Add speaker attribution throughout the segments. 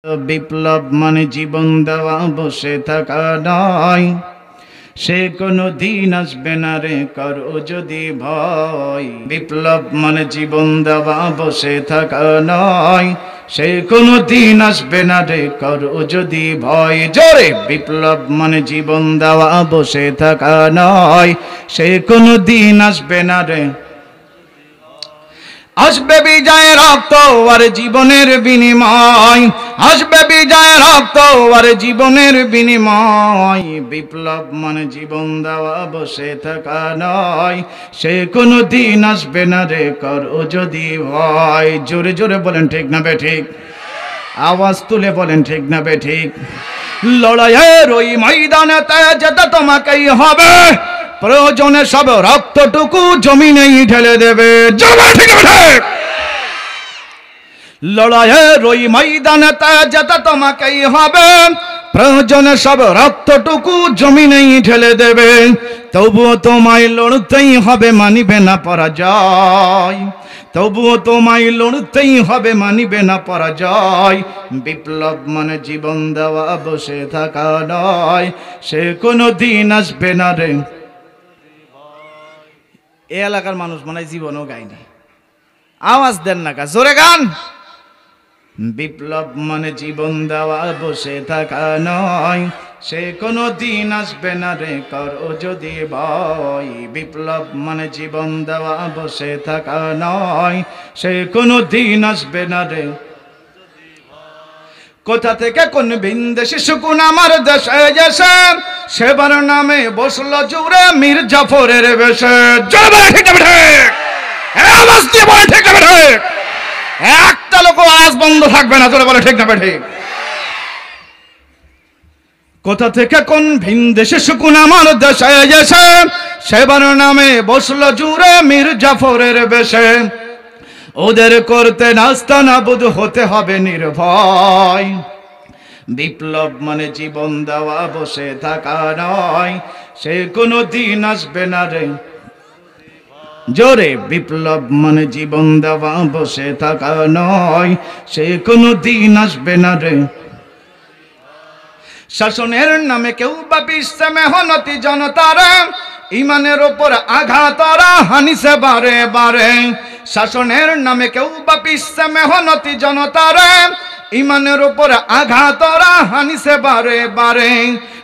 Speaker 1: বিপ্লব মানে জীবন দেওয়া, বসে থাকা নয়। সে কোনো দিন আসবে না রে, করো যদি ভয়। বিপ্লব মানে জীবন দেওয়া, বসে থাকা নয়। সে কোনো দিন আসবে না রে, করো যদি ভয়। জোরে! বিপ্লব মানে জীবন দেওয়া, বসে থাকা নয়। সে কোনো দিন আসবে না রে। আসবে বিজয়ের রক্ত আর জীবনের বিনিময়, আসবে বিজয়ের রক্ত আর জীবনের বিনিময়। বিপ্লব মানে জীবন দেওয়া, বসে থাকা নয়। সে কোনো দিন আসবে না রে, করো যদি ভয়। জোরে জোরে বলেন ঠিক না বেঠিক? আওয়াজ তুলে বলেন ঠিক না বেঠিক? লড়াইয়ের ওই ময়দানেতে যেতে তোমাকেই হবে, প্রয়োজনে সব রক্তটুকু জমিনেই ঢেলে দেবে। লড়াইয়ের ওই ময়দানেতে যেতে তোমাকেই হবে, প্রয়োজনে সব রক্তটুকু জমিনেই ঢেলে দেবে। তবুও তোমায় লড়তেই হবে, মানিবে না পরাজয়। তবুও তোমায় লড়তেই হবে, মানিবে না পরাজয়। বিপ্লব মানে জীবন দেওয়া, বসে থাকা নয়। সে কোনো দিন আসবে না রে। এ এলাকার মানুষ মনে হয় জীবনও গায়নি। আওয়াজ দেন না কা, জোরে গান। বিপ্লব মানে জীবন দেওয়া, বসে থাকা নয়। সে কোনো দিন আসবে না রে, করো যদি ভয়। বিপ্লব মানে জীবন দেওয়া, বসে থাকা নয়। সে কোনো দিন আসবে না রে। কোথা থেকে কোন ভিনদেশি শকুন আমার দেশে এসে সেবার নামে বসলো জুড়ে মীর জাফরের বেশে। আওয়াজ দিয়ে বলে ঠিক না ঠিক? একটা লোক আওয়াজ বন্ধ থাকবে না, জোরে বলে ঠিক না ঠিক? কোথা থেকে কোন ভিনদেশি শকুন আমার দেশে এসে সেবার নামে বসলো জুড়ে মীর জাফরের বেশে। ওদের করতে নাস্তা নাবুদ হতে হবে নির্ভয়। বিপ্লব মানে জীবন দেওয়া, বসে থাকা নয়। সে কোনো দিন আসবে না রে। জোরে! বিপ্লব মানে জীবন দেওয়া, বসে থাকা নয়। সে কোনো দিন আসবে না রে। শাসনের নামে কেউ বা পিছছে মেহনতি জনতারা, ইমানের ওপর আঘাতরা হানিছে বারে বারে। শাসনের নামে কেউ বা পিছছে মেহনতি জনতারা, ইমানের ওপর আঘাতরা হানিছে বারে বারে।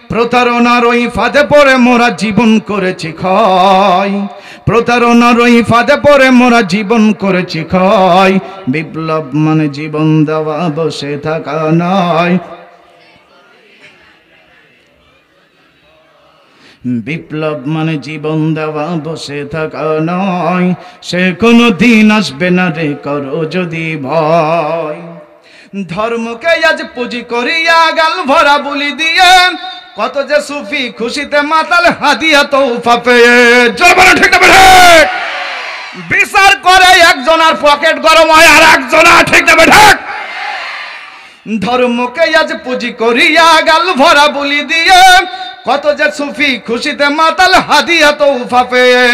Speaker 1: প্রতারণার ওই ফাঁদে পড়ে মোরা জীবন করেছি ক্ষয়। প্রতারণার ওই ফাঁদে পড়ে মোরা জীবন করেছি ক্ষয়। বিপ্লব মানে জীবন দেওয়া, বসে থাকা নয়। বিপ্লব মানে জীবন দেওয়া, বসে থাকা নয়। সে কোনো দিন আসবে না রে, করো যদি ভয়। ধর্মকে আজ পুঁজি করিয়া গাল ভরা বুলি দিয়ে কত যে সুফি খুশিতে মাতাল হাদিয়া তৌফা পেয়ে। ঠিক না ঠিক? বিচার করে একজনের পকেট গরম হয় আর একজনের, ঠিক না ঠিক? ধর্মকে আজ পুঁজি করিয়া গাল ভরা বুলি দিয়ে কত যে সুফি খুশিতে মাতাল হাদিয়া তৌফা পেয়ে।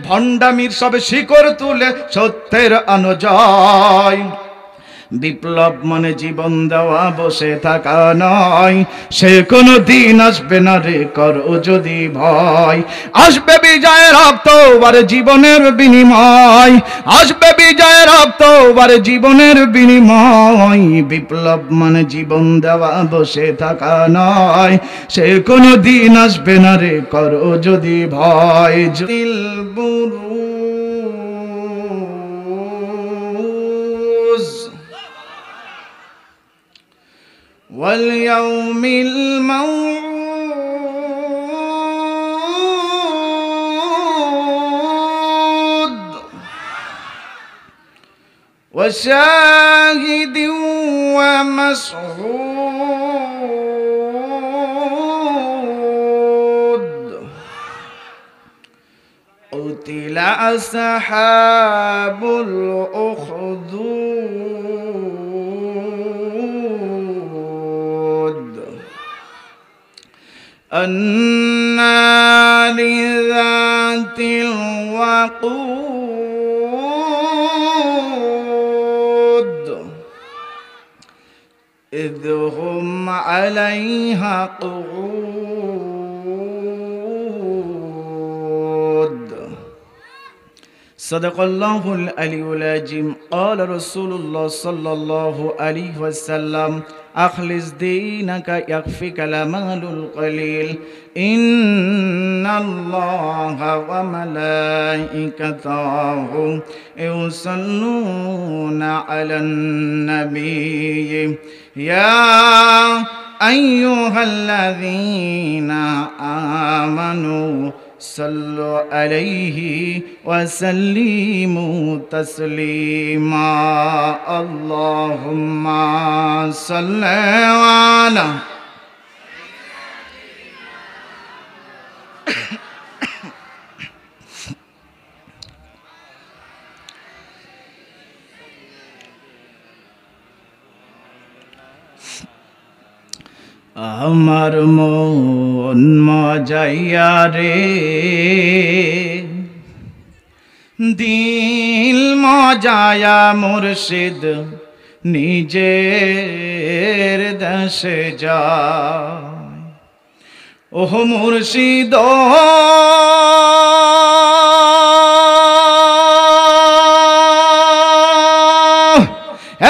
Speaker 1: ভণ্ডামির সব শিকড় তুলে সত্যের অনুজয়। বিপ্লব মানে জীবন দেওয়া, বসে থাকা নয়। সে কোনো দিন আসবে না রে, করো যদি ভয়। আসবে বিজয়ের রক্ত আর জীবনের বিনিময়, আসবে বিজয়ের রক্ত আর জীবনের বিনিময়। বিপ্লব মানে জীবন দেওয়া, বসে থাকা নয়। সে কোনো দিন আসবে না রে, করো যদি ভয়। দিল বুরু واليوم الموعود وشاهد ومشهود قتل أصحاب الأخدود النار ذات الوقود إذ إذ هم عليها قعود صدق الله العلي العظيم قال رسول الله صلى الله عليه وسلم أخلص دينك يكفيك المال القليل إن الله وملائكته يصلون على النبي يا أيها الذين آمنوا صلوا عليه وسلموا تسليما اللهم صل على আমার মন মজাইয়া রে দিল মজায়া মুর্শিদ নিজের দেশে যায় ওহ মুর্শিদ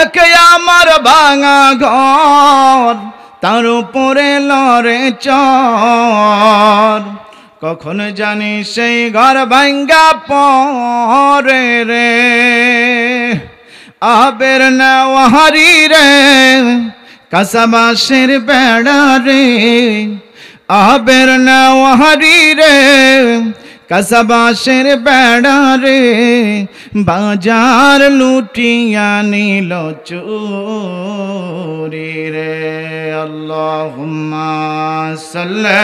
Speaker 1: একে আমার ভাঙা ঘর তার উপরে লড়ে চর কখন জানি সেই ঘর ভাঙ্গা পরে রে আবের নেওয়ারি রে কাসাবাসের বেড়া রে আবের নেওয়ারি রে কাসাবাসের বেড়া রে বাজার লুটিয়া নিল চোরি রে আল্লাহুম্মা সাল্লি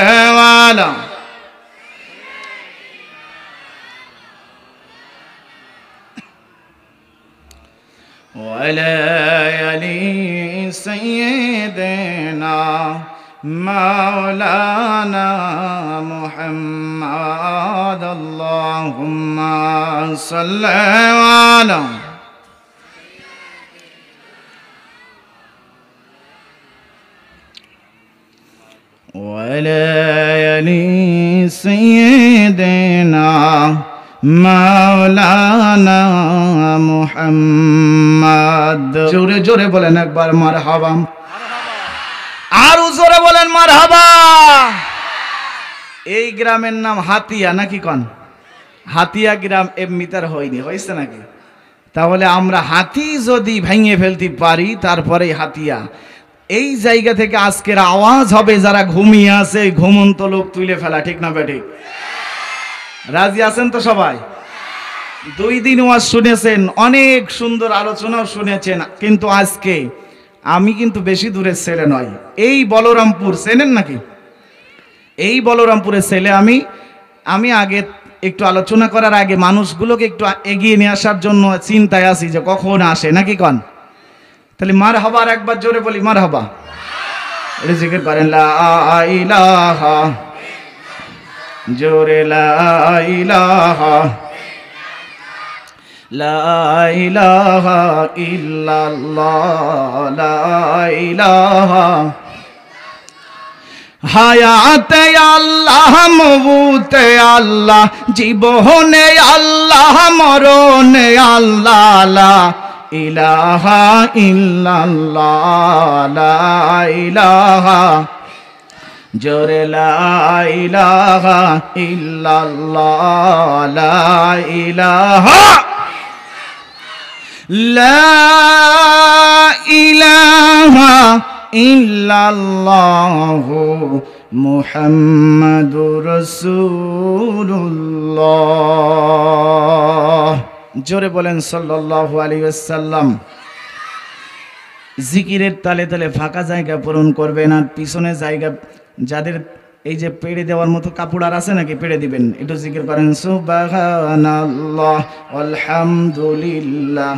Speaker 1: আলা وعلى آل سيدنا مولانا محمد اللهم صل على وعلى آل سيدنا মাওলানা মুহাম্মদ জোরে জোরে বলেন একবার মারহাবা আর জোরে বলেন মারহাবা এই গ্রামের নাম হাতিয়া নাকি কোন হাতিয়া গ্রাম এমনিতার হয়নি হয়েছে নাকি তাহলে আমরা হাতি যদি ভেঙে ফেলতে পারি তারপরে হাতিয়া এই জায়গা থেকে আজকের আওয়াজ হবে যারা ঘুমিয়ে আছে ঘুমন্ত লোক তুলে ফেলা ঠিক না বেঠিক রাজি আছেন তো সবাই 2 দিন ওয়াজ শুনেছেন অনেক সুন্দর আলোচনাও শুনেছেন কিন্তু আজকে আমি কিন্তু বেশি দূরের ছেলে নয় এই বলরামপুর চেনেন নাকি এই বলরামপুরের ছেলে আমি আগে একটু আলোচনা করার আগে মানুষগুলোকে একটু এগিয়ে নিয়ে আসার জন্য চিন্তায় আছি যে কখন আসে নাকি কোন তাহলে মারহাবা আর একবার জোরে বলি মারহাবা এটা জিকির করেন লা ইলাহা জোরে লা ইলাহা লা ইলাহা ইল্লাল্লাহ লা ইলাহা হায়াতে আল্লাহ মউতে আল্লাহ জীবনে আল্লাহ মরণে আল্লাহ লা ইলাহা ইল্লাল্লাহ লা ইলাহা জোরে লা ইলাহা ইল্লাল্লাহ লা ইলাহা লা ইলাহা ইল্লাল্লাহু মুহাম্মাদুর রাসূলুল্লাহ জোরে বলেন সাল্লাল্লাহু আলাইহি ওয়াসাল্লাম জিকিরের তালে তালে ফাঁকা জায়গা পূরণ করবেন আর পিছনে জায়গা যাদের এই যে পেড়ে দেওয়ার মতো কাপড় আর আছে নাকি পেড়ে দিবেন একটু জিকির করেন সুবহানাল্লাহ আলহামদুলিল্লাহ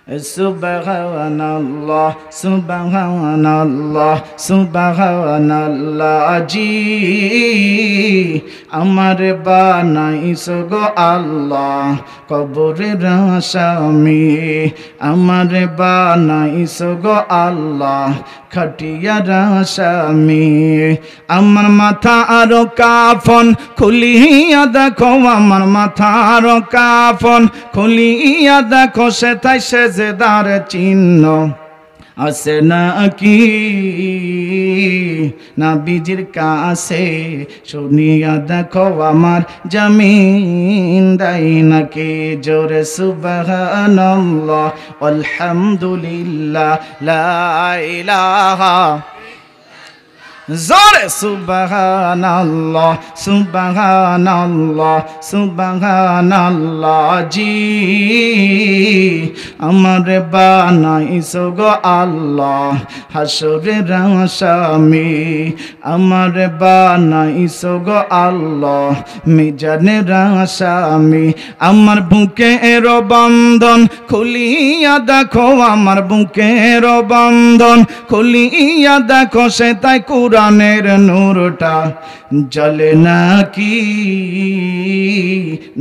Speaker 1: সুবহানাল্লাহ সুবহানাল্লাহ সুবহানাল্লাহ জি আমার বানাইছো গো আল্লাহ কবরের আসামি আমার বানাইছো গো আল্লাহ খাটিয়ার আসামি আমার মাথা আর কাফন খুলিয়া দেখো আমার মাথা আর কাফন খুলিয়া দেখো সেটাই সেজদার চিহ্ন আছে নাকি নবীজির কাছে শুনিয়া দেখো আমার জমিন দাই নাকি জোরে সুবহানাল্লাহ আলহামদুলিল্লাহ লা ইলাহা জোরে সুবহানাল্লাহ সুবহানাল্লাহ সুবহানাল্লাহ জি আমার বানাইছো গো আল্লাহ হাসরের আসামি আমার বানাইছো গো আল্লাহ মিজানের আসামি আমার বুকের বন্ধন খুলিয়া দেখো আমার বুকের বন্ধন খুলিয়া দেখো সে তাই কুরআনের নূরটা জ্বলে নাকি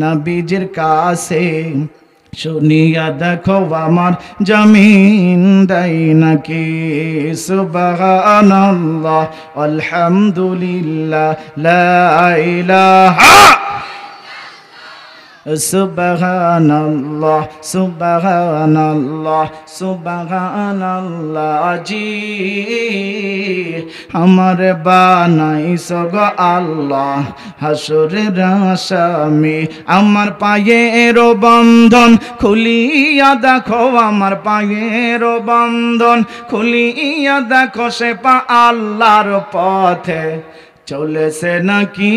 Speaker 1: নবীজির কাছে শুনিয়া দেখো আমার জমিন দাই নাকি সুবহানাল্লাহ আলহামদুলিল্লাহ লা ইলাহা সুবহানাল্লাহ সুবহানাল্লাহ সুবহানাল্লাহ জি আমার বানাইছো গো আল্লাহ হাসরের আসামি আমার পায়ের বন্ধন খুলিয়া দেখো আমার পায়ের বন্ধন খুলিয়া দেখো সে পা আল্লাহর পথে চলেছে নাকি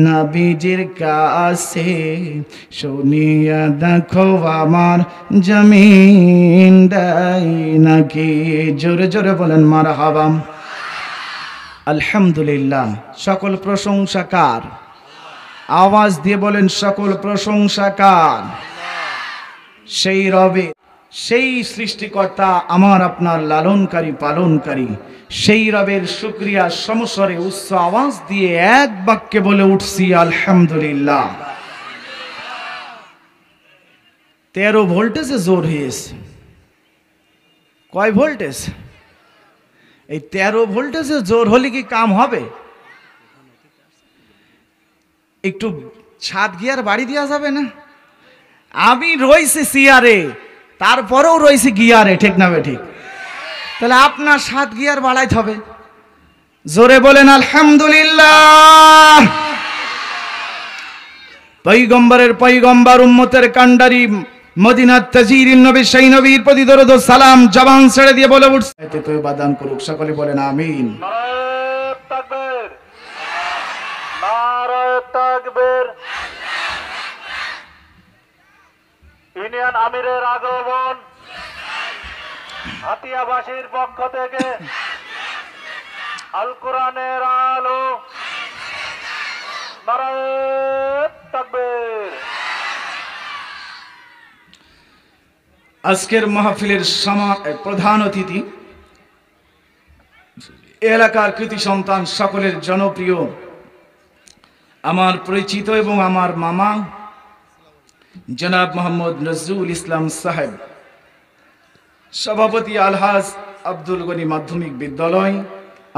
Speaker 1: নবীজির কাছে শুনিয়া দেখো আমার জমিন দাই নাকি জোরে জোরে বলেন মারহাবা আলহামদুলিল্লাহ সকল প্রশংসা কার আওয়াজ দিয়ে বলেন সকল প্রশংসা কার সেই রবে সেই সৃষ্টিকর্তা আমার আপনার লালনকারী পালনকারী সেই রবের শুকরিয়া সমস্বরে উচ্চ আওয়াজ দিয়ে এক বাক্যে বলে উঠছি আলহামদুলিল্লাহ 13 ভোল্টেজে জোর হয়েছে কয় ভোল্টেজ এই 13 ভোল্টেজে জোর হলে কি কাম হবে একটু ছাদ গিয়ার বাড়ি দেওয়া যাবে না আমি রইছি সিয়ারে তারপরেও রয়েছে গিয়ারে ঠিক না ঠিক তাহলে আপনার 7 গিয়ার বাড়াইতে হবে জোরে বলেন আলহামদুলিল্লাহ পয়গম্বরের পয়গম্বর উম্মতের কান্ডারি মদিনার তাজিরিন নবী সেই নবীর প্রতি দরুদ ও সালাম জবান ছেড়ে দিয়ে বলে উঠছে এতে তো বাদান করুক সকলে বলেন আমিন নারায়ে তাকবীর নারায়ে তাকবীর ইউনিয়ন আমিরের আগমন হাতিয়াবাসীর পক্ষ থেকে আল কোরআনের আলো নারায়ে তাকবীর আজকের মাহফিলের প্রধান অতিথি এলাকার কৃতি সন্তান সকলের জনপ্রিয় আমার পরিচিত এবং আমার মামা জনাব মোহাম্মদ নজরুল ইসলাম সাহেব সভাপতি আলহাজ আব্দুল গনি মাধ্যমিক বিদ্যালয়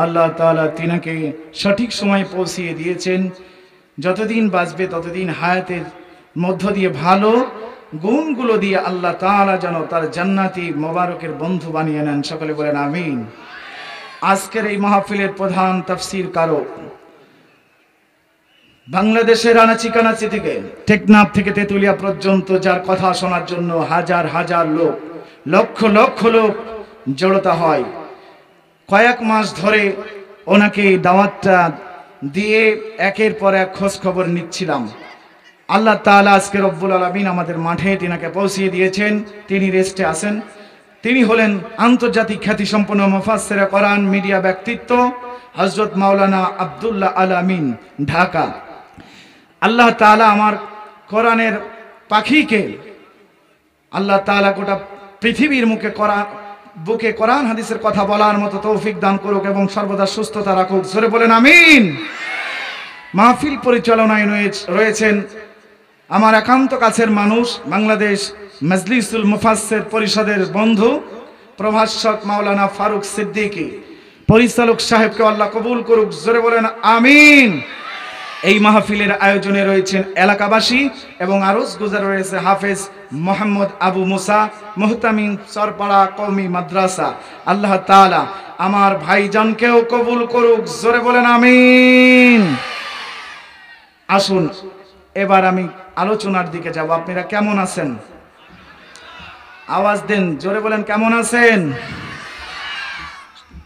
Speaker 1: আল্লাহ তাআলা তিনাকে সঠিক সময়ে পৌঁছিয়ে দিয়েছেন যতদিন বাঁচবে ততদিন হায়াতের মধ্য দিয়ে ভালো গুণগুলো দিয়ে আল্লাহ তাআলা যেন তার জান্নাতি মোবারকের বন্ধু বানিয়ে নেন সকলে বলেন আমিন আজকের এই মাহফিলের প্রধান তাফসীর কারক বাংলাদেশের আনাচি কানাচি থেকে টেকনাফ থেকে তেতুলিয়া পর্যন্ত যার কথা শোনার জন্য হাজার হাজার লোক লক্ষ লক্ষ লোক জড়তা হয় কয়েক মাস ধরে ওনাকে দাওয়াতটা দিয়ে একের পর এক খোঁজ খবর নিচ্ছিলাম আল্লাহ তাআলা আজকে রব্বুল আলামিন আমাদের মাঠে তিনাকে পৌঁছিয়ে দিয়েছেন তিনি রেস্টে আছেন তিনি হলেন আন্তর্জাতিক খ্যাতিসম্পন্ন মুফাসসিরে কোরআন মিডিয়া ব্যক্তিত্ব হযরত মাওলানা আব্দুল্লাহ আল আমিন ঢাকা আল্লাহ তাআলা আমার কোরআনের পাখিকে আল্লাহ তাআলা গোটা পৃথিবীর বুকে কোরআন হাদিসের কথা বলার মতো তৌফিক দান করুক এবং সর্বদা সুস্থতা রাখুক। জোরে বলেন আমিন। মাহফিল পরিচালনায় রয়েছেন আমার একান্ত কাছের মানুষ, বাংলাদেশ মজলিসুল মুফাসসির পরিষদের বন্ধু প্রভাষক মাওলানা ফারুক সিদ্দিকী, পরিচালক সাহেবকে আল্লাহ কবুল করুক। জোরে বলেন আমিন। এই মাহফিলের আয়োজনে রয়েছেন এলাকাবাসী এবং আরজ গুজার রয়েছে হাফেজ মোহাম্মদ আবু মুসা, মুহতামিম চরপাড়া কওমি মাদ্রাসা। আল্লাহ তাআলা আমার ভাইজানকেও কবুল করুক। জোরে বলেন আমিন। আসুন এবার আমি আলোচনার দিকে যাব। আপনারা কেমন আছেন? আওয়াজ দেন, জোরে বলেন কেমন আছেন?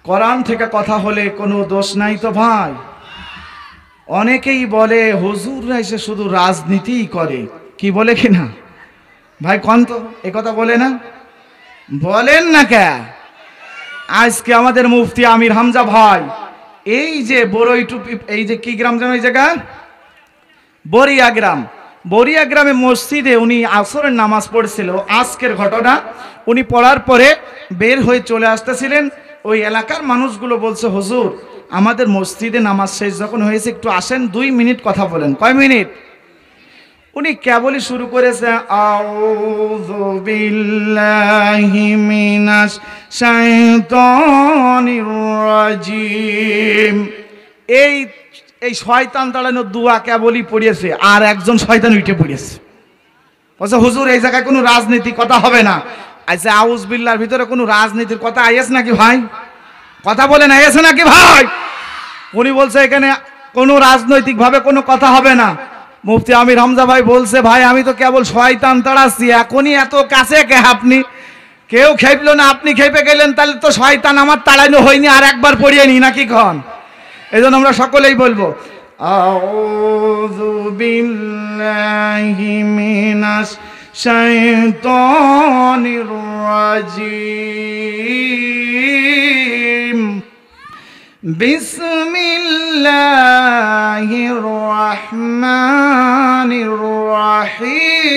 Speaker 1: কোরআন থেকে কথা হলে কোনো দোষ নাই তো ভাই? অনেকেই বলে হুজুররা এসে শুধু রাজনীতিই করে, কি বলে কিনা ভাই কোন তো এ কথা বলে না? বলেন না কে? আজকে আমাদের মুফতি আমির হামজা ভাই এই যে বড়ই টুপি, এই যে কি গ্রাম যেন, এই জায়গা বরিয়া গ্রামে মসজিদে উনি আসরের নামাজ পড়ছিল। আজকের ঘটনা, উনি পড়ার পরে বের হয়ে চলে আসতেছিলেন। ওই এলাকার মানুষগুলো বলছে হুজুর আমাদের মসজিদে নামাজ শেষ যখন হয়েছে একটু আসেন 2 মিনিট কথা বলেন। কয় মিনিট? উনি কেবলই শুরু করেছে আউযু বিল্লাহি মিনাশ শাইতানির রাজিম। এই শয়তান তাড়ানোর দোয়া কেবলই পড়িয়েছে, আর একজন শয়তান উঠে পড়িয়েছে, বলছে হুজুর এই জায়গায় কোনো রাজনীতি কথা হবে না। আচ্ছা আউযু বিল্লাহর ভিতরে কোনো রাজনীতির কথা আইছে নাকি ভাই? কথা বলেন আইছে নাকি ভাই? উনি বলছে এখানে কোনো রাজনৈতিক ভাবে কোনো কথা হবে না। মুফতি আমির হামজা ভাই বলছে ভাই আমি তো কেবল শয়তান তাড়াচ্ছি, এখনই এত কাছে কে আপনি? কেউ খেপলো না, আপনি খেপে গেলেন, তাহলে তো শয়তান আমার তাড়ানো হয়নি, আর একবার পড়িয়ে নি নাকি খন? এই জন্য আমরা সকলেই বলবো আউযু বিল্লাহি মিনাশ শাইতানির রাজিম বিসমিল্লাহির রহমানির রহিম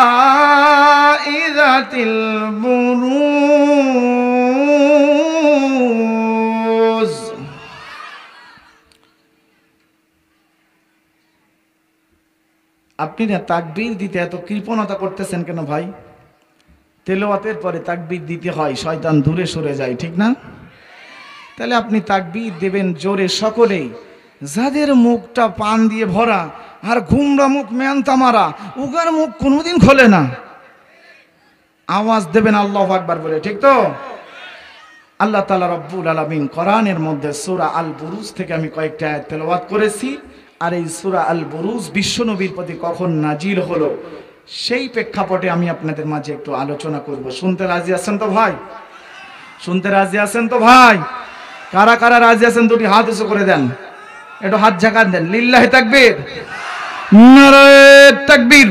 Speaker 1: ওয়াস-সামাই যাতিল বুরুজ। আপনি না তাকবীর দিতে এত কৃপণতা করতেছেন কেন ভাই? তেলাওয়াতের পরে তাকবীর দিতে হয়, শয়তান দূরে সরে যায়, ঠিক না? তাহলে আপনি তাকবীর দেবেন জোরে সকলেই। যাদের মুখটা পান দিয়ে ভরা আর ঘুমরা মুখ, মেয়ান্তা মারা, উগার মুখ কোনোদিন খোলে না, আওয়াজ দেবেন আল্লাহু আকবার বলে, ঠিক তো? আল্লাহ তাআলা রব্বুল আলামিন কোরআনের মধ্যে সূরা আল বুরুজ থেকে আমি কয়েকটা আয়াত তেলাওয়াত করেছি। আর এই সূরা আল বুরুজ বিশ্বনবীর প্রতি কখন নাজিল হলো সেই প্রেক্ষাপটে আমি আপনাদের মাঝে একটু আলোচনা করব। শুনতে রাজি আছেন তো ভাই? শুনতে রাজি আছেন তো ভাই? কারা কারা রাজি আছেন দুটি হাত উঁচু করে দেন, একটু হাত ঝাঁকান দেন। লিল্লাহি তাকবীর, নারায়ে তাকবীর।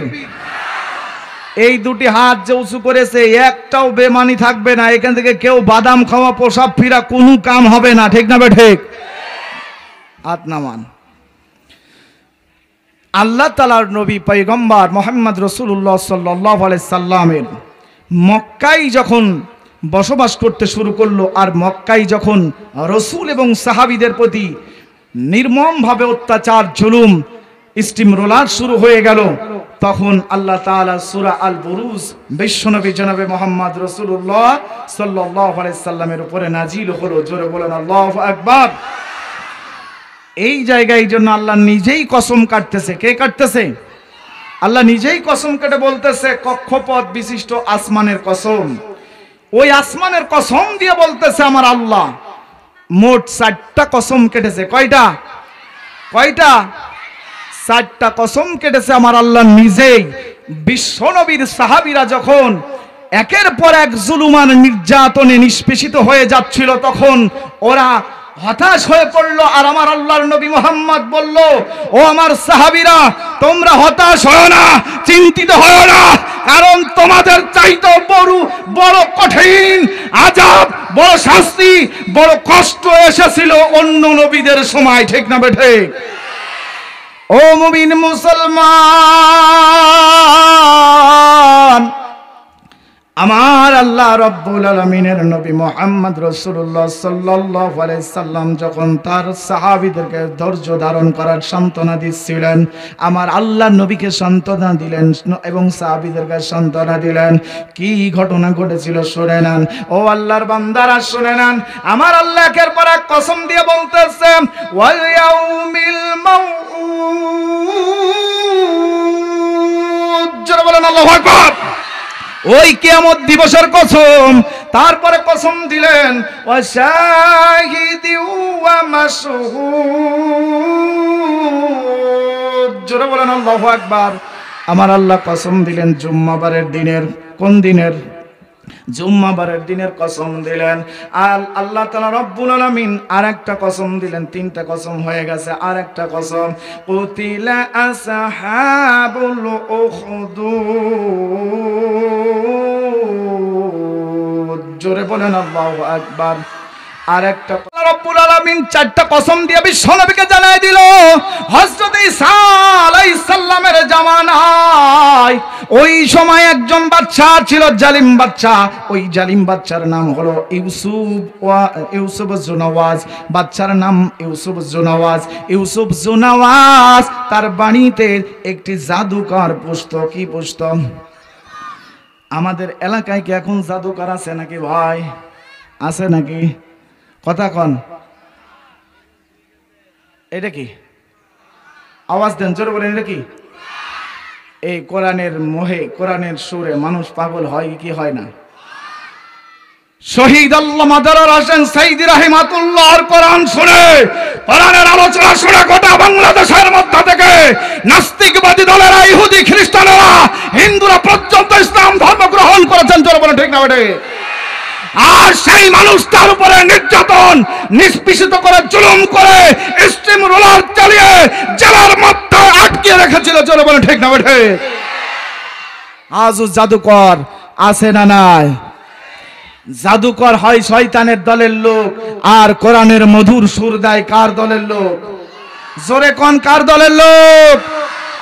Speaker 1: এই দুটি হাত যে উঁচু করেছে একটাও বেমানি থাকবে না, এখান থেকে কেউ বাদাম খাওয়া পোশাক ফিরা কোনো কাম হবে না, ঠিক না বে ঠিক? হাত নামান। আল্লাহ তাআলার নবী পয়গম্বর মুহাম্মদ রাসূলুল্লাহ সাল্লাল্লাহু আলাইহি সাল্লামের মক্কায় যখন বসবাস করতে শুরু করলো, আর মক্কায় যখন রাসূল এবং সাহাবীদের প্রতি নির্মমভাবে অত্যাচার, জুলুম, স্টিম রোলার শুরু হয়ে গেল, তখন আল্লাহ তাআলা সূরা আল বুরুজ বিশ্বনবী জনাবে মুহাম্মদ রাসূলুল্লাহ সাল্লাল্লাহু আলাইহি সাল্লামের উপরে নাজিল হলো। জোরে বলেন আল্লাহু আকবার। এই জায়গায় জন্য আল্লাহ নিজেই কসম কাটতেছে। কে কাটতেছে? আল্লাহ নিজেই কসম কেটে বলতেছে, কক্ষপথ বিশিষ্ট আসমানের কসম। ওই আসমানের কসম দিয়ে বলতেছে আমার আল্লাহ মোট 4টা কসম কেটেছে। কয়টা? 4টা কসম কেটেছে আমার আল্লাহ নিজেই। বিশ্বনবীর সাহাবীরা যখন একের পর এক জুলুম আর নির্যাতনে নিষ্পেষিত হয়ে যাচ্ছিল, তখন ওরা হতাশ হয়ে পড়লো। আর আমার আল্লাহর নবী মুহাম্মদ বলল, ও আমার সাহাবীরা, তোমরা হতাশ হও না, চিন্তিত হও না, কারণ তোমাদের চাইতে বড় বড় কঠিন আযাব, বড় শাস্তি, বড় কষ্ট এসেছিল অন্য নবীদের সময়। ঠিক না বেঠে? ও মুমিন মুসলমান, আমার আল্লাহ রাব্বুল আলামিনের নবী মুহাম্মদ রাসূলুল্লাহ সাল্লাল্লাহু আলাইহি সাল্লাম যখন তার সাহাবীদেরকে ধৈর্য ধারণ করার সান্ত্বনা দিচ্ছিলেন, আমার আল্লাহ নবীকে সান্ত্বনা দিলেন এবং সাহাবীদেরকে সান্ত্বনা দিলেন। কি ঘটনা ঘটেছিল শুনে নেন। ও আল্লাহর বান্দারা শুনে নেন। আমার আল্লাহ একের পর এক কসম দিয়ে বলতেছে, ওয়াল ইয়াউমিল মাউউদ। জোরে বলেন আল্লাহু আকবার। ওই কিয়ামত দিবসের কসম। তারপরে কসম দিলেন ওয়াশাহিদি ওয়া মাশহুদ। জোরে বলেন আল্লাহু আকবার। আমার আল্লাহ কসম দিলেন জুম্মাবারের দিনের। কোন দিনের? জুম্মাবারের দিনের কসম দিলেন। আর আল্লাহ তাআলা রব্বুল আলামিন আরেকটা কসম দিলেন। তিনটা কসম হয়ে গেছে, আরেকটা কসম। কুতিলা আসহাবুল উখদুদ। জোরে বলেন আল্লাহু আকবার। আরেকটা রব্বুল আলামিন চারটা কসম দিয়ে বিশ্বনবীকে জানাই দিল, হযরত ঈসা আলাইহিস সালামের জামানায় ওই সময় একজন বাচ্চা ছিল, জালিম বাচ্চা। ওই জালিম বাচ্চার নাম হলো ইউসুফ জুনাওয়াজ। বাচ্চার নাম ইউসুফ জুনাওয়াজ। ইউসুফ জুনাওয়াজ তার বাড়িতে একটি জাদুকর পুষত। কি পুষত? আমাদের এলাকায় কি এখন জাদুকর আছে নাকি ভাই? আছে নাকি? কথা কন। এটা কি? আওয়াজ দেন, জোরে বলেন। এটা কি? এই কোরআনের মোহে, কোরআনের সুরে মানুষ পাগল হয় কি হয় না? শহীদ আল্লামা দেলোয়ার হোসেন সাইদী রাহিমাতুল্লাহর কোরআন শুনে, কোরআনের আলোচনা শুনে গোটা বাংলাদেশের মধ্য থেকে নাস্তিকবাদী দলেরা, ইহুদি খ্রিস্টানেরা, হিন্দুরা পর্যন্ত ইসলাম ধর্ম গ্রহণ করেছেন। জোরে বলেন ঠিক না বেটে? আর সেই মানুষটার উপরে নির্যাতন, নিষ্পেষিত করে, জুলুম করে, স্টিম রোলার চালিয়ে জেলার মধ্যে আটকে রেখেছিল। জোরে বলেন ঠিক না বেঠে? আজও জাদুকর আছে না নাই? জাদুকর হয় শয়তানের দলের লোক, আর কোরআনের মধুর সুর দেয় কার দলের লোক? জোরে কোন কার দলের লোক?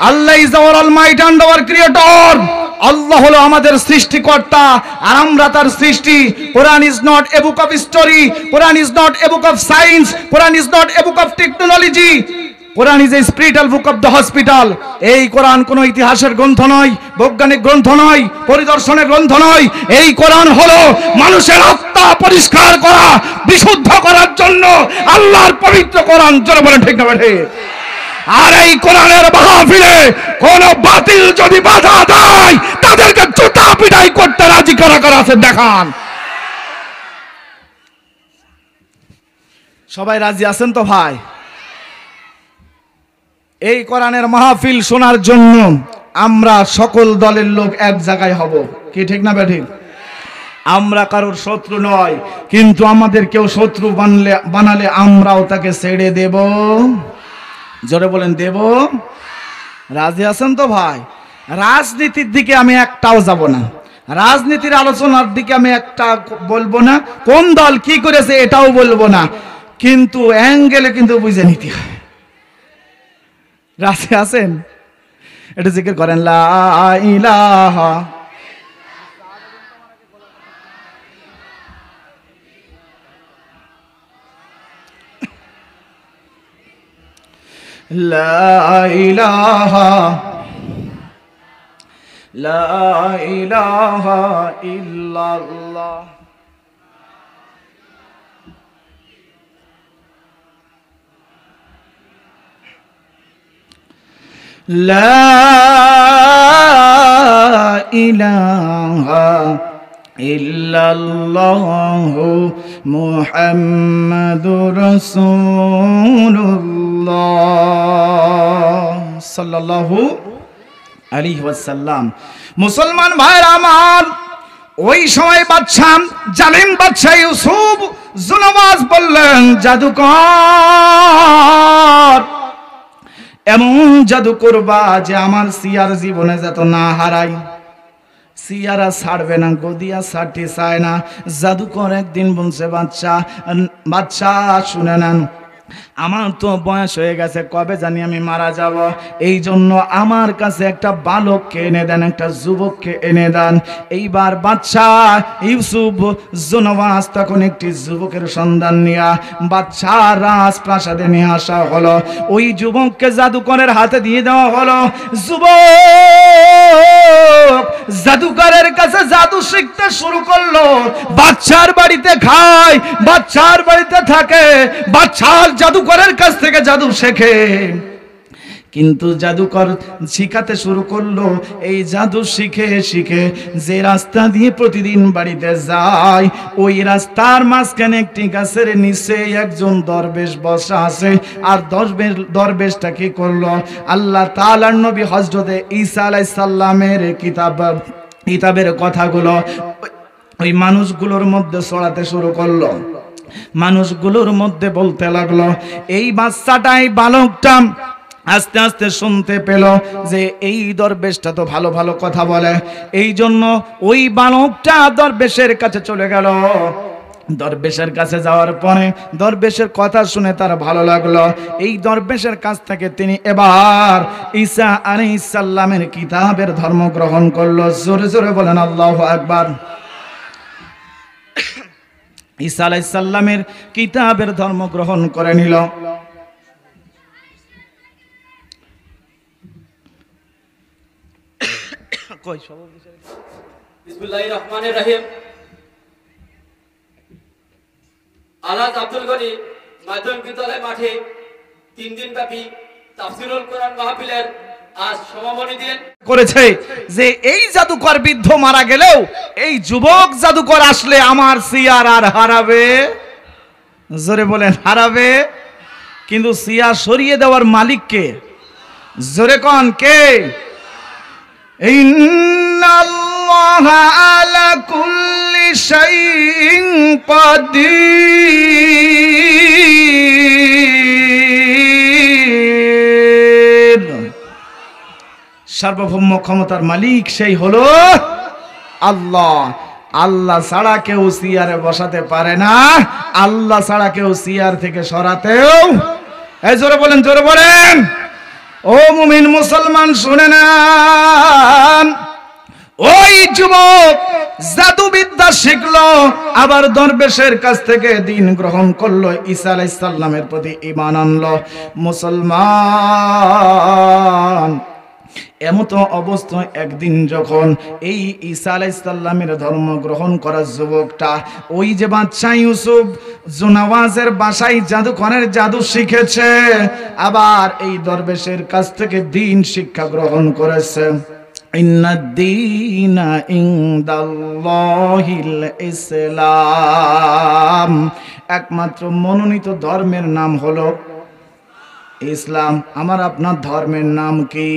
Speaker 1: Allah is our almighty and our creator. আল্লাহ হলো আমাদের সৃষ্টিকর্তা আর আমরা তার সৃষ্টি। Quran is not a book of story, Quran is not a book of science, Quran is not a book of technology, Quran is a spiritual book of the hospital. এই কোরআন কোনো ইতিহাসের গ্রন্থ নয়, বৈজ্ঞানিক গ্রন্থ নয়, পরিদর্শনের গ্রন্থ নয়। এই কোরআন হলো মানুষের আত্মা পরিষ্কার করা, বিশুদ্ধ করার জন্য আল্লাহর পবিত্র কোরআন। জোরে বলেন ঠিক না বেঠে? আর এই কোরআনের মাহফিলে কোন বাতিল যদি বাধা দেয়, তাদেরকে জুতা পিটাই করতে রাজি করা আছে। দেখান সবাই রাজি আছেন তো ভাই? এই কোরআনের মাহফিল শোনার জন্য আমরা সকল দলের লোক এক জায়গায় হব। কি ঠিক না বেঠিক? আমরা কারোর শত্রু নয়, কিন্তু আমাদের কেউ শত্রু বানালে আমরাও তাকে ছেড়ে দেব। জোরে বলেন দেব। রাজি আছেন তো ভাই? রাজনীতির দিকে আমি একটাও যাব না, রাজনীতির আলোচনার দিকে আমি একটা বলবো না, কোন দল কি করেছে এটাও বলবো না, কিন্তু অ্যাঙ্গেলে কিন্তু বুঝে নিতে হয়। রাজি আছেন? এটা জিকির করেন লা ইলাহা لا إله إلا الله لا إله إلا الله محمد رسول الله صلى الله عليه وسلم। মুসলমান ভাইরা আমার, ওই সময় বাদশা, জালিম বাদশা ইউসুফ জুনাওয়াজ বললেন, জাদুকর এমন জাদু করবা যে আমার সিয়ার জীবনে যত না হারাই। সিয়ারা ছাড়বে না, গদিয়া ছাড়তে চায় না। জাদুকর একদিন বলছে, বাচ্চা বাচ্চা শুনে নেন, আমার তো বয়স হয়ে গেছে, কবে জানি আমি মারা যাব, এই জন্য আমার কাছে একটা বালককে এনে দেন, একটা যুবককে এনে দেন। এইবার বাচ্চা ইউসুফ জনওয়াজ তখন একটি যুবকের সন্ধান নিয়া বাচ্চা রাজপ্রাসাদে নিয়ে আসা হলো। ওই যুবককে জাদুকরের হাতে দিয়ে দেওয়া হলো। যুবক জাদুকরের কাছে জাদু শিখতে শুরু করলো। বাচ্চার বাড়িতে খায়, বাচ্চার বাড়িতে থাকে, বাচ্চার জাদুকরের কাছ থেকে জাদু শেখে। কিন্তু জাদুকর শিখাতে শুরু করলো। এই জাদু শিখে শিখে যে রাস্তা দিয়ে প্রতিদিন বাড়িতে যায়, ওই রাস্তার মাঝখানে একটি গাছের নিচে একজন দরবেশ বসা আছে। আর দরবেশটা কি করলো, আল্লাহ তাআলার নবী হযরতে ঈসা আলাইহিস সালামের কিতাবের কথাগুলো ওই মানুষগুলোর মধ্যে ছড়াতে শুরু করলো। মানুষগুলোর মধ্যে বলতে লাগলো। এই বাচ্চাটাই বালকটা আস্তে আস্তে শুনতে পেল যে এই দরবেশটা তো ভালো ভালো কথা বলে, এই জন্য ওই বালকটা দরবেশের কাছে চলে গেল। দরবেশের কাছে যাওয়ার পরে দরবেশের কথা শুনে তার ভালো লাগলো। এই দরবেশের কাছ থেকে তিনি এবার ঈসা আলাইহিস সালামের কিতাবের ধর্ম গ্রহণ করলো। জোরে জোরে বলেন আল্লাহু আকবার। ঈসা আলাইহিস সালামের কিতাবের ধর্ম গ্রহণ করে নিল।
Speaker 2: বিসমিল্লাহির রহমানির রহিম। আলহাজ আব্দুল গনি মাধ্যমিক বিদ্যালয় মাঠে 3 দিন ব্যাপী তাফসীরুল কোরআন মাহফিলের আজ সমাপনী দিন
Speaker 1: করেছে যে এই জাদুকর বৃদ্ধ মারা গেলেও এই যুবক জাদুকর আসলে আমার সিয়ার আর হারাবে। জোরে বলেন হারাবে। কিন্তু সিয়া সরিয়ে দেওয়ার মালিক কে? জোরে কোন কে? ইন্নাল্লাহা আলা কুল্লি শাইইন কাদির। সার্বভৌম ক্ষমতার মালিক সেই হলো আল্লাহ। আল্লাহ ছাড়া কেউ সিয়ারে বসাতে পারে না, আল্লাহ ছাড়া কেউ সিয়ার থেকে সরাতেও। এই জোরে বলেন, জোরে বলেন। ও মুমিন মুসলমান শুনে নেন, ওই যুবক জাদুবিদ্যা শিখলো, আবার দরবেশের কাছ থেকে দ্বীন গ্রহণ করলো, ঈসা আলাইহিস সালামের প্রতি ঈমান আনলো। মুসলমান এমত অবস্থায় একদিন যখন এই ঈসা আলাইহিস সালামের ধর্ম গ্রহণ করা যুবকটা ওই যে বাচ্চা ইউসুফ জুনাওয়াজের বাসায় জাদুকরের জাদু শিখেছে, আবার এই দরবেশের কাছ থেকে দ্বীন শিক্ষা গ্রহণ করেছে। ইন্নাদ-দীনা ইনদাল্লাহিল ইসলাম, একমাত্র মনোনীত ধর্মের নাম হলো ইসলাম। আমার আপনার ধর্মের নাম কি?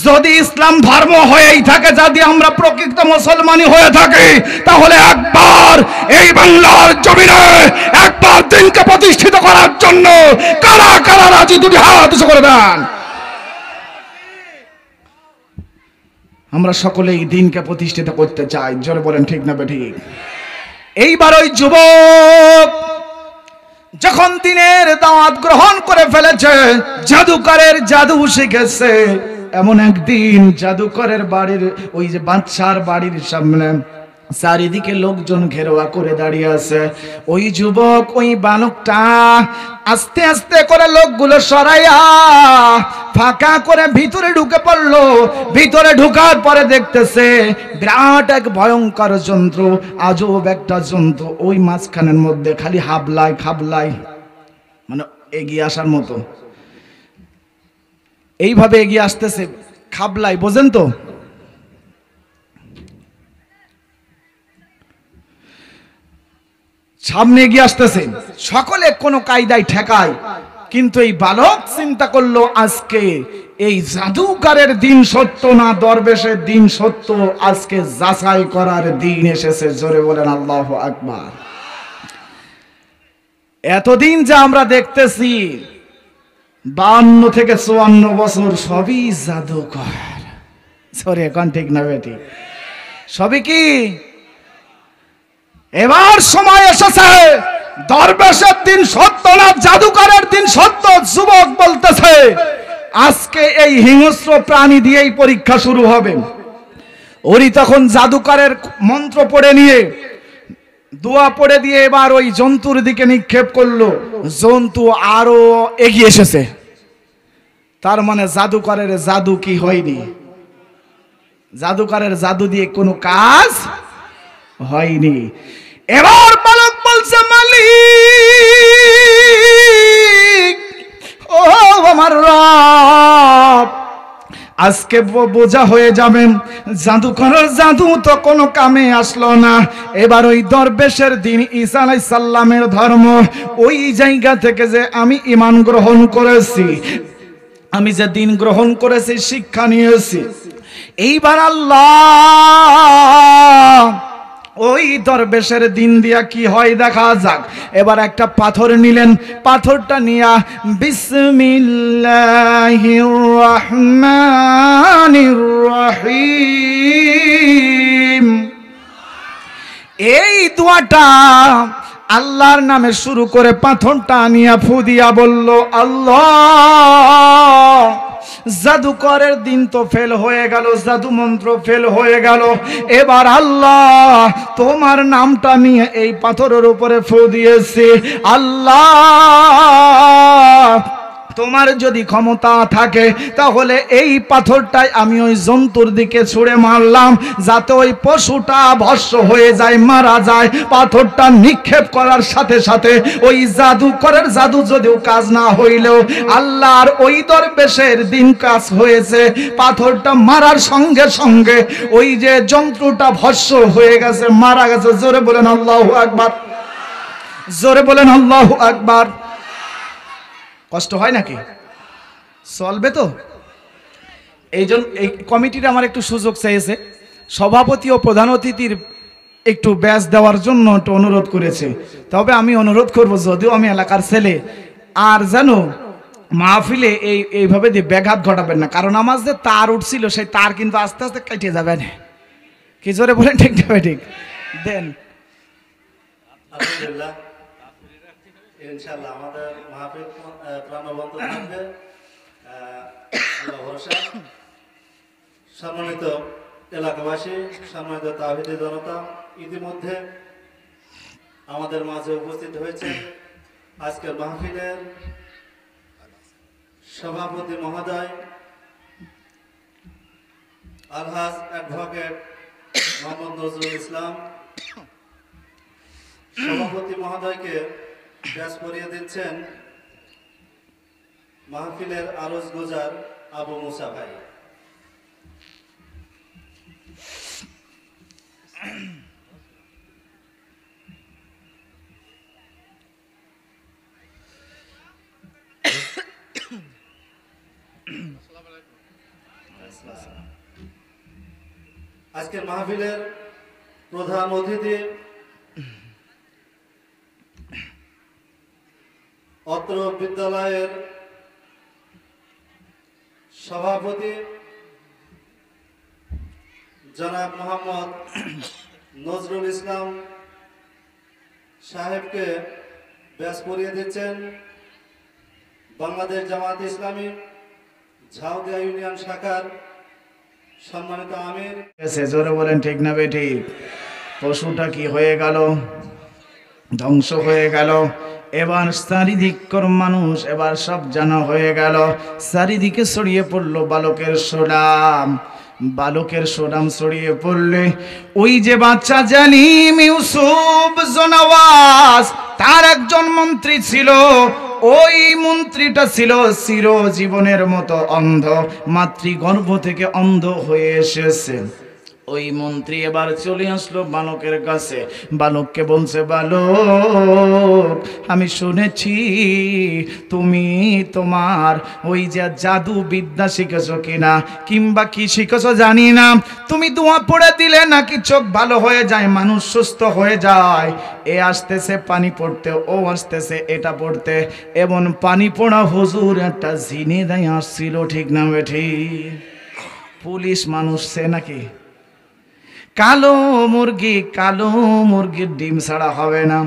Speaker 1: যদি ইসলাম ধর্ম হয়েই থাকে, যদি আমরা প্রকৃত মুসলমানই হয়ে থাকি, তাহলে একবার এই বাংলার জমিনে একবার দিনকে প্রতিষ্ঠিত করার জন্য কারা কারা রাজি, দুটি হাত উঁচু করে দেন। আমরা সকলেই দিনকে প্রতিষ্ঠিত করতে চাই। জোরে বলেন ঠিক না বেঠিক? এইবার ওই যুবক যখন দিনের দাওয়াত গ্রহণ করে ফেলেছে, জাদুকরের জাদু শিখেছে, এমন একদিন জাদুকরের বাড়ির ওই যে বাচ্চার বাড়ির সামনে চারিদিকে লোকজন ঘেরোয়া করে দাঁড়িয়ে আছে। ওই যুবক, ওই বালকটা আস্তে আস্তে করে লোকগুলো সরাইয়া ফাঁকা করে ভিতরে ঢুকে পড়লো। ভিতরে ঢুকার পরে দেখতেছে বিরাট এক ভয়ঙ্কর যন্ত্র, আজব একটা যন্ত্র, ওই মাঝখানের মধ্যে খালি হাবলায় খাবলায়, মানে এগিয়ে আসার মতো এইভাবে এগিয়ে আসতেছে, খাবলাই, বোঝেন তো? সামনে এগিয়ে আসতেছে, সকলে কোনো কায়দায় ঠেকায়। কিন্তু এই বালক চিন্তা করলো, আজকে এই জাদুকারের দিন সত্য না দরবেশের দিন সত্য, আজকে যাচাই করার দিন এসেছে। জোরে বলেন আল্লাহু আকবার। এতদিন যা আমরা দেখতেছি 52 থেকে 54 বছর সবই জাদুকর, সরি এখন ঠিক না বেটি, সবই কি? এবার সময় এসেছে, দরবেশের দিন সত্য না জাদুকরের দিন সত্য। যুবক বলতেছে আজকে এই হিংস্র প্রাণী দিয়েই পরীক্ষা শুরু হবে। ওরি তখন জাদুকরের মন্ত্র পড়ে নিয়ে দোয়া পড়ে দিয়ে এবার ওই জন্তুর দিকে নিক্ষেপ করলো। জন্তু আরো এগিয়ে এসেছে, তার মানে জাদুকরের জাদু কি হয়নি, জাদুকরের জাদু দিয়ে কোনো কাজ হয়নি। এবার বালক বলছে মালিক ও আমার রব, আজকে বোঝা হয়ে যাবেন, জাদুকরের জাদু তো কোনো কামে আসলো না। এবার ওই দরবেশের দিন ঈসা আলাইহিস সালামের ধর্ম, ওই জায়গা থেকে যে আমি ঈমান গ্রহণ করেছি, আমি যে দিন গ্রহণ করেছি, শিক্ষা নিয়েছি, এইবার আল্লাহ ওই দরবেশের দিন দিয়া কি হয় দেখা যাক। এবার একটা পাথর নিলেন, পাথরটা নিয়া বিসমিল্লাহির রহমানির রহিম এই দোয়াটা আল্লাহর নামে শুরু করে পাথরটা নিয়া ফু দিয়া বলল আল্লাহ। জাদুকরের দিন তো ফেল হয়ে গেল, জাদু মন্ত্র ফেল হয়ে গেল। এবার আল্লাহ তোমার নামটা নিয়ে এই পাথরের উপরে ফু দিয়েছি। আল্লাহ তোমার যদি ক্ষমতা থাকে তাহলে এই পাথরটাই আমি ওই জন্তুর দিকে ছুঁড়ে মারলাম, যাতে ওই পশুটা ভস্ম হয়ে যায়, মারা যায়। পাথরটা নিক্ষেপ করার সাথে সাথে ওই জাদুকরের জাদু যদিও কাজ না হইলেও আল্লাহর ওই দরবেশের দিন কাজ হয়েছে। পাথরটা মারার সঙ্গে সঙ্গে ওই যে জন্তুটা ভস্ম হয়ে গেছে, মারা গেছে। জোরে বলেন আল্লাহু আকবার, জোরে বলেন আল্লাহু আকবার। কষ্ট হয় নাকি? চলবে তো? এই কমিটির আমার একটু সুযোগ চাইছে, সভাপতি ও প্রধান অতিথির একটু ব্যাচ দেওয়ার জন্য একটু অনুরোধ করেছে। তবে আমি অনুরোধ করব, যদিও আমি এলাকার ছেলে, আর জানো মাহফিলে এইভাবে দিয়ে ব্যাঘাত ঘটাবেন না, কারণ আমার যে তার উঠছিল সেই তার কিন্তু আস্তে আস্তে কেটে যাবেন। কি জোরে বলেন ঠিক না ঠিক? দেন
Speaker 3: আলহামদুলিল্লাহ, ইনশাআল্লাহ আমাদের মাহফিল প্রাণবন্ত থাকবে, আল্লাহ ভরসা। সম্মানিত এলাকাবাসী, সম্মানিত তাওহীদি জনতা, ইতিমধ্যে আমাদের মাঝে উপস্থিত হয়েছে আজকের মাহফিলের সভাপতি মহোদয় আলহাজ অ্যাডভোকেট মোহাম্মদ নজরুল ইসলাম। সভাপতি মহোদয়কে ব্যাচ করিয়ে দিচ্ছেন মাহফিলের আরজ গুজার আবু মুসা ভাই। আজকের মাহফিলের প্রধান অতিথি অত্র বিদ্যালয়ের সভাপতি জনাব মোহাম্মদ নজরুল ইসলাম সাহেবকে ব্যাচ করিয়ে দিচ্ছেন বাংলাদেশ জামাত ইসলামী ঝাউদিয়া ইউনিয়ন শাখার সম্মানিত আমির।
Speaker 1: জোরে বলেন ঠিক না বেটি? পশুটা কি হয়ে গেল? ধ্বংস হয়ে গেল। এবার চারিদিকর মানুষ এবার সব জানা হয়ে গেল, চারিদিকে ছড়িয়ে পড়লো বালকের সুনাম। বালকের সুনাম ছড়িয়ে পড়লে ওই যে বাচ্চা জালিম ইউসুফ জনওয়াজ, তার একজন মন্ত্রী ছিল। ওই মন্ত্রীটা ছিল চিরজীবনের মতো অন্ধ, মাতৃগর্ভ থেকে অন্ধ হয়ে এসেছে। ওই মন্ত্রী এবার চলে আসলো বালকের কাছে, বালককে বলছে, বালক আমি শুনেছি তুমি তোমার ওই যে জাদু বিদ্যা শিখেছো কিনা, কিংবা কি শিখেছো জানি না, তুমি দোয়া পড়ে দিলে নাকি চোখ ভালো হয়ে যায়, মানুষ সুস্থ হয়ে যায়। এ আসতেছে পানি পড়তে, ও আসতেছে এটা পড়তে, এমন পানি পড়া হুজুর একটা জিনে দেয় আসছিল, ঠিক না বেঠি? পুলিশ মানুষ সে নাকি কালো মুরগির ডিম ছাড়া হবে না।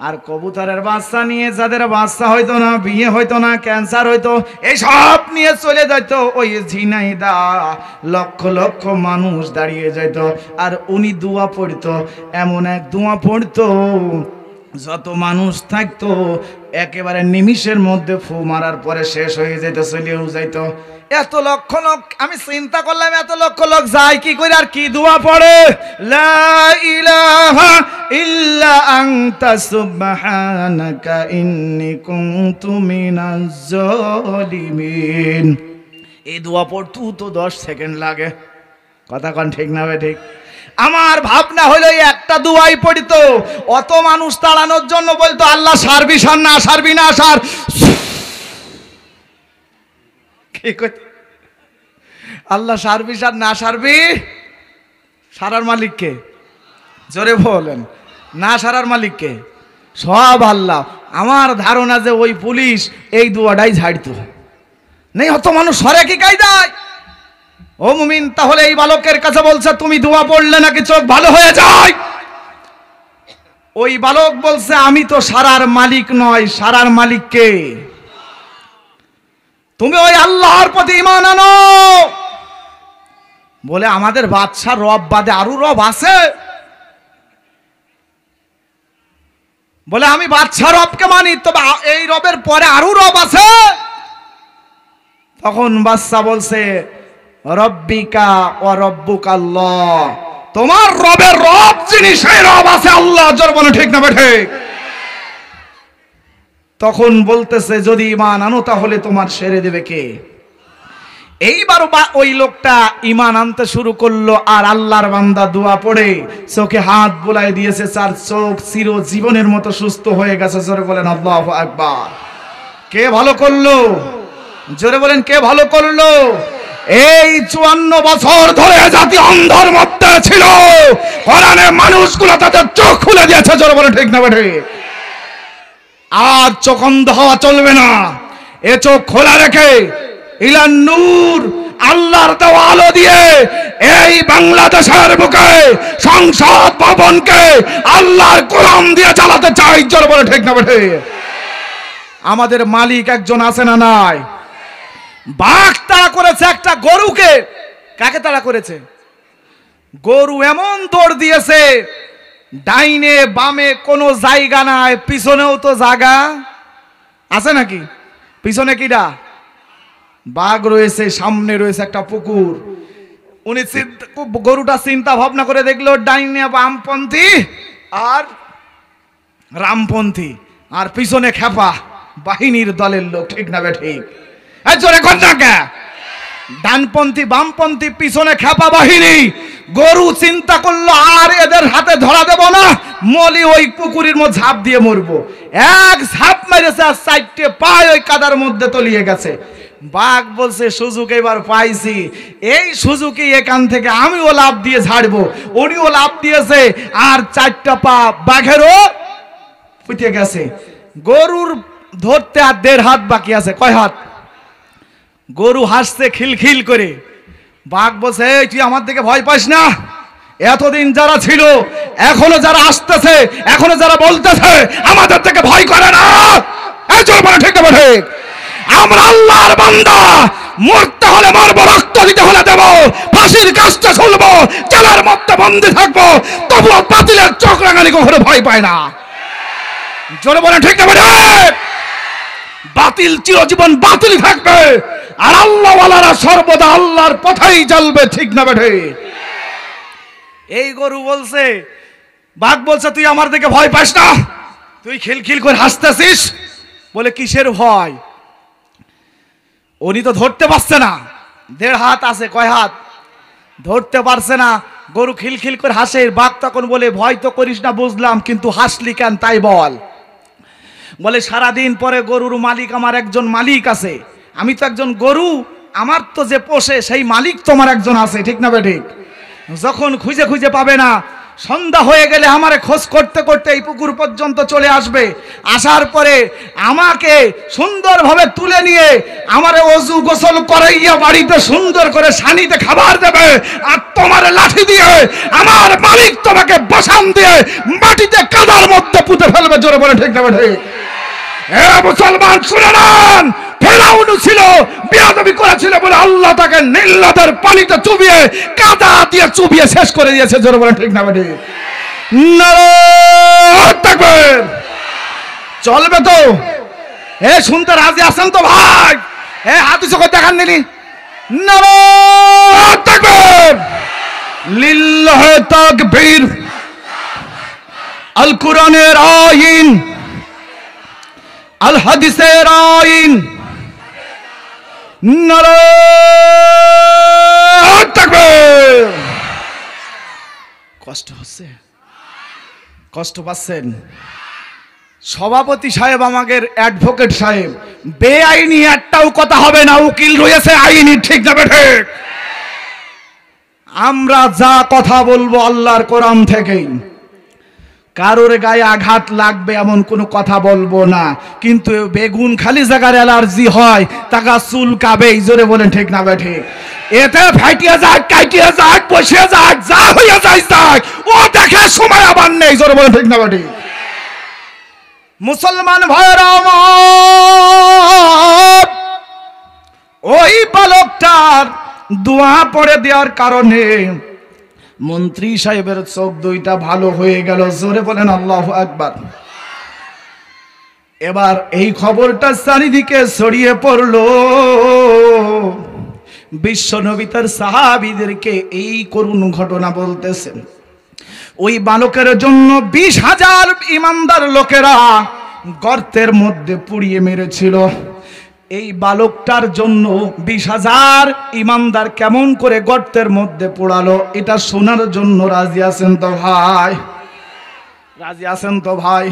Speaker 1: আর কবুতরের বাচ্চা নিয়ে যাদের বাচ্চা হইতো না, বিয়ে হইতো না, ক্যান্সার হইতো, এই সব নিয়ে চলে যেত ওই ঝিনাইদা। লক্ষ লক্ষ মানুষ দাঁড়িয়ে যেত আর উনি দোয়া পড়তো, এমন এক দোয়া পড়তো যত মানুষ থাকতো একেবারে নিমিষের মধ্যে ফু মারার পরে শেষ হয়ে যেত, চলেও যাইতো। এত লক্ষ লোক, আমি চিন্তা করলাম এত লক্ষ লোক যায় কি করে আর কি দোয়া পড়ে, লা ইলাহা ইল্লা আনতা সুবহানাকা ইন্নী কুনতু মিনাজ জালিমিন। এই দোয়া পড়তে তো 10 সেকেন্ড লাগে। কথা কোন ঠিক না বে ঠিক? আমার ভাবনা হলো একটা দোয়াই পড়িতো, অত মানুষ তাড়ানোর জন্য বলতো আল্লাহ সারবি সার না সারবি না সার। আল্লাহ সারবি সার না সারবি, সারার মালিককে জোরে বলেন, না সারার মালিককে সব আল্লাহ। আমার ধারণা যে ওই পুলিশ এই দোয়াটাই ঝাড়তো, নেই অত মানুষ সরে কি কায়দায়। ও মুমিন, তাহলে এই বালকের কাছে বলছে তুমি দোয়া পড়লে নাকি চোখ ভালো হয়ে যায়। ওই বালক বলছে আমি তো সারার মালিক নয়, সারার মালিক কে? তুমি ওই আল্লাহর প্রতি ঈমান আনো। বলে আমাদের বাদশা রব বাদে আরো রব আছে? বলে আমি বাদশা রবকে মানি, তবে এই রবের পরে আরো রব আছে। তখন বাদশা বলছে রব্বিকা ওয়া রব্বুকাল্লাহ, তোমার রবের রব যিনি সেই রব আছে আল্লাহ। জোর বলে ঠিক না ঠিক? তখন বলতেছে যদি ঈমান আনো তাহলে তোমার ছেড়ে দেবে কে? এইবার ওই লোকটা ঈমান আনতে শুরু করলো আর আল্লাহর বান্দা দোয়া পড়ে চোখে হাত বুলাই দিয়েছে, তার চোখ চির জীবনের মতো সুস্থ হয়ে গেছে। জোরে বলেন আল্লাহু আকবার। কে ভালো করলো? জোরে বলেন কে ভালো করলো? এই 54 বছর ধরে জাতি অন্ধের মধ্যে ছিল, কোরআনের মানুষগুলো তাদের চোখ খুলে দিয়েছে। জোরে বলেন ঠিক না ঠিক? আর চোখ অন্ধ হওয়া চলবে না, এ চোখ খোলা রেখে ইলান নূর আল্লাহর দেওয়া আলো দিয়ে এই বাংলাদেশের বুকে সংসদ ভবনকে আল্লাহর কোরআন দিয়ে জ্বালাতে চাই। জোরে বলে ঠিক না ঠিক? আমাদের মালিক একজন আছে না নাই? বাঘ তাড়া করেছে একটা গরুকে। কাকে তাড়া করেছে? গরু এমন দৌড় দিয়েছে, ডাইনে বামে কোনো জায়গা নাই, পিছনেও তো জায়গা আছে নাকি? পিছনে কিডা? বাঘ রয়েছে, সামনে রয়েছে একটা পুকুর। উনি গরুটা চিন্তা ভাবনা করে দেখলো ডাইনে বামপন্থী আর রামপন্থী, আর পিছনে খেপা বাহিনীর দলের লোক। ঠিক না ঠিক? জোরে কর না কে? ডানপন্থী বামপন্থী, পিছনে খেপা বাহিনী। গরু চিন্তা করলো আর এদের হাতে ধরা দেব না, মলি ওই পুকুরের মধ্যে ঝাঁপ দিয়ে মরবো। এক ঝাঁপ মেরেছে আর 4টে পায়ে ওই কাদার মধ্যে তলিয়ে গেছে। বাঘ বলছে সুযোগ এবার পাইছি, এই সুযোগে এখান থেকে আমিও লাফ দিয়ে ঝাড়বো। উনিও লাফ দিয়েছে আর 4টা পা বাঘেরও ফুটে গেছে। গরুর ধরতে আর 1.5 হাত বাকি আছে। কয় হাত? গরু হাসছে খিলখিল করে। বাঘ বলছে এই তুই আমার দিকে ভয় পাস না? এতদিন যারা ছিল, এখনো যারা আসতেছে, এখনো যারা বলতেছে আমাদের থেকে ভয় করে না, এই চল বলে ঠিক না ঠিক? আমরা আল্লাহর বান্দা, মরতে হলে মরবো, রক্ত দিতে হলে দেব, ফাঁসির কাজটা শুনবো, জেলার মধ্যে বন্দী থাকবো, তবুও বাতিলের চোখ রাঙানি কখনো ভয় পায় না। জোরে বলেন ঠিক না ঠিক? বাতিল চিরজীবন বাতিল থাকবে আর আল্লাহওয়ালারা সর্বদা আল্লাহর পথেই চলবে। ঠিক না বেঠে? এই গরু বলছে, বাঘ বলছে তুই আমার দিকে ভয় পাস না, তুই খিলখিল করে হাসতেছিস। বলে কিসের ভয়? উনি তো ধরতে পারছে না, 1.5 হাত আছে। কয় হাত? ধরতে পারছে না। গরু খিলখিল করে হাসে। বাঘ তখন বলে ভয় তো করিস না বুঝলাম, কিন্তু হাসলি কেন তাই বল। বলে সারাদিন পরে গরুর মালিক আমার একজন মালিক আছে, আমি তো একজন গরু, আমার তো যে পোষে সেই মালিক তোমার একজন আছে। ঠিক না বেঠিক? যখন খুঁজে খুঁজে পাবে না, সন্ধ্যা হয়ে গেলে আমারে খোঁজ করতে করতে এই পুকুর পর্যন্ত চলে আসবে। আসার পরে আমাকে সুন্দরভাবে তুলে নিয়ে আমারে অজু গোসল করাইয়া বাড়িতে সুন্দর করে সানিতে খাবার দেবে, আর তোমার লাঠি দিয়ে আমার মালিক তোমাকে বসান দিয়ে মাটিতে কাদার মধ্যে পুঁতে ফেলবে। জোরে বলে ঠিক না ঠিক? এ মুসলমান শুনে নেন, ফেরাউন ছিল বিয়াদবি করেছিল বলে আল্লাহ তাকে নীল নদের পানিতে চুবিয়ে কাদা দিয়ে চুবিয়ে শেষ করে দিয়েছে। জোরে বলে ঠিক না ঠিক? নারায়ে তাকবীর। চলবে তো? এ শুনতে রাজি আছেন তো ভাই? এ হাত উঁচু করে দেখান দিলি। নারায়ে তাকবীর, লিল্লাহে তাকবীর। আল কোরআনের আইন, আল হাদিসের আইন। নারায়ে তাকবীর। কষ্ট হচ্ছে? কষ্ট পাচ্ছেন? সভাপতি সাহেব, আমাদের অ্যাডভোকেট সাহেব, বেআইনি একটাও কথা হবে না, উকিল রয়েছে আইনি, ঠিক না ঠিক? আমরা যা কথা বলবো আল্লাহর কোরআন থেকেই। কারোর গায়ে আঘাত লাগবে এমন কোনো কথা বলবো না, কিন্তু বেগুন খালি জায়গার অ্যালার্জি হয় টাকা চুল কাবেই। জোরে বলেন ঠিক না ঠিক? এতে ফাইটিয়া যাক, কাইটিয়া যাক, বসে যাক, যা হইয়া যাই যাক, ও দেখে সময় আবার নেই। জোরে বলেন ঠিক না ঠিক? মুসলমান ভাইরা আমার, ওই বালকটার দোয়া পড়ে দেওয়ার কারণে মন্ত্রী সাহেবের চোখ দুইটা ভালো হয়ে গেল। জোরে বলেন আল্লাহু আকবার। এবার এই খবরটা চারিদিকে ছড়িয়ে পড়লো। বিশ্ব নবী তার সাহাবীদেরকে এই করুণ ঘটনা বলতেছেন। ওই বালকের জন্য 20,000 ইমানদার লোকেরা গর্তের মধ্যে পুড়িয়ে মেরেছিল। এই বালকটার জন্য 20,000 ইমানদার কেমন করে গর্তের মধ্যে পোড়ালো, এটা শোনার জন্য রাজি আছেন তো ভাই? রাজি আছেন তো ভাই?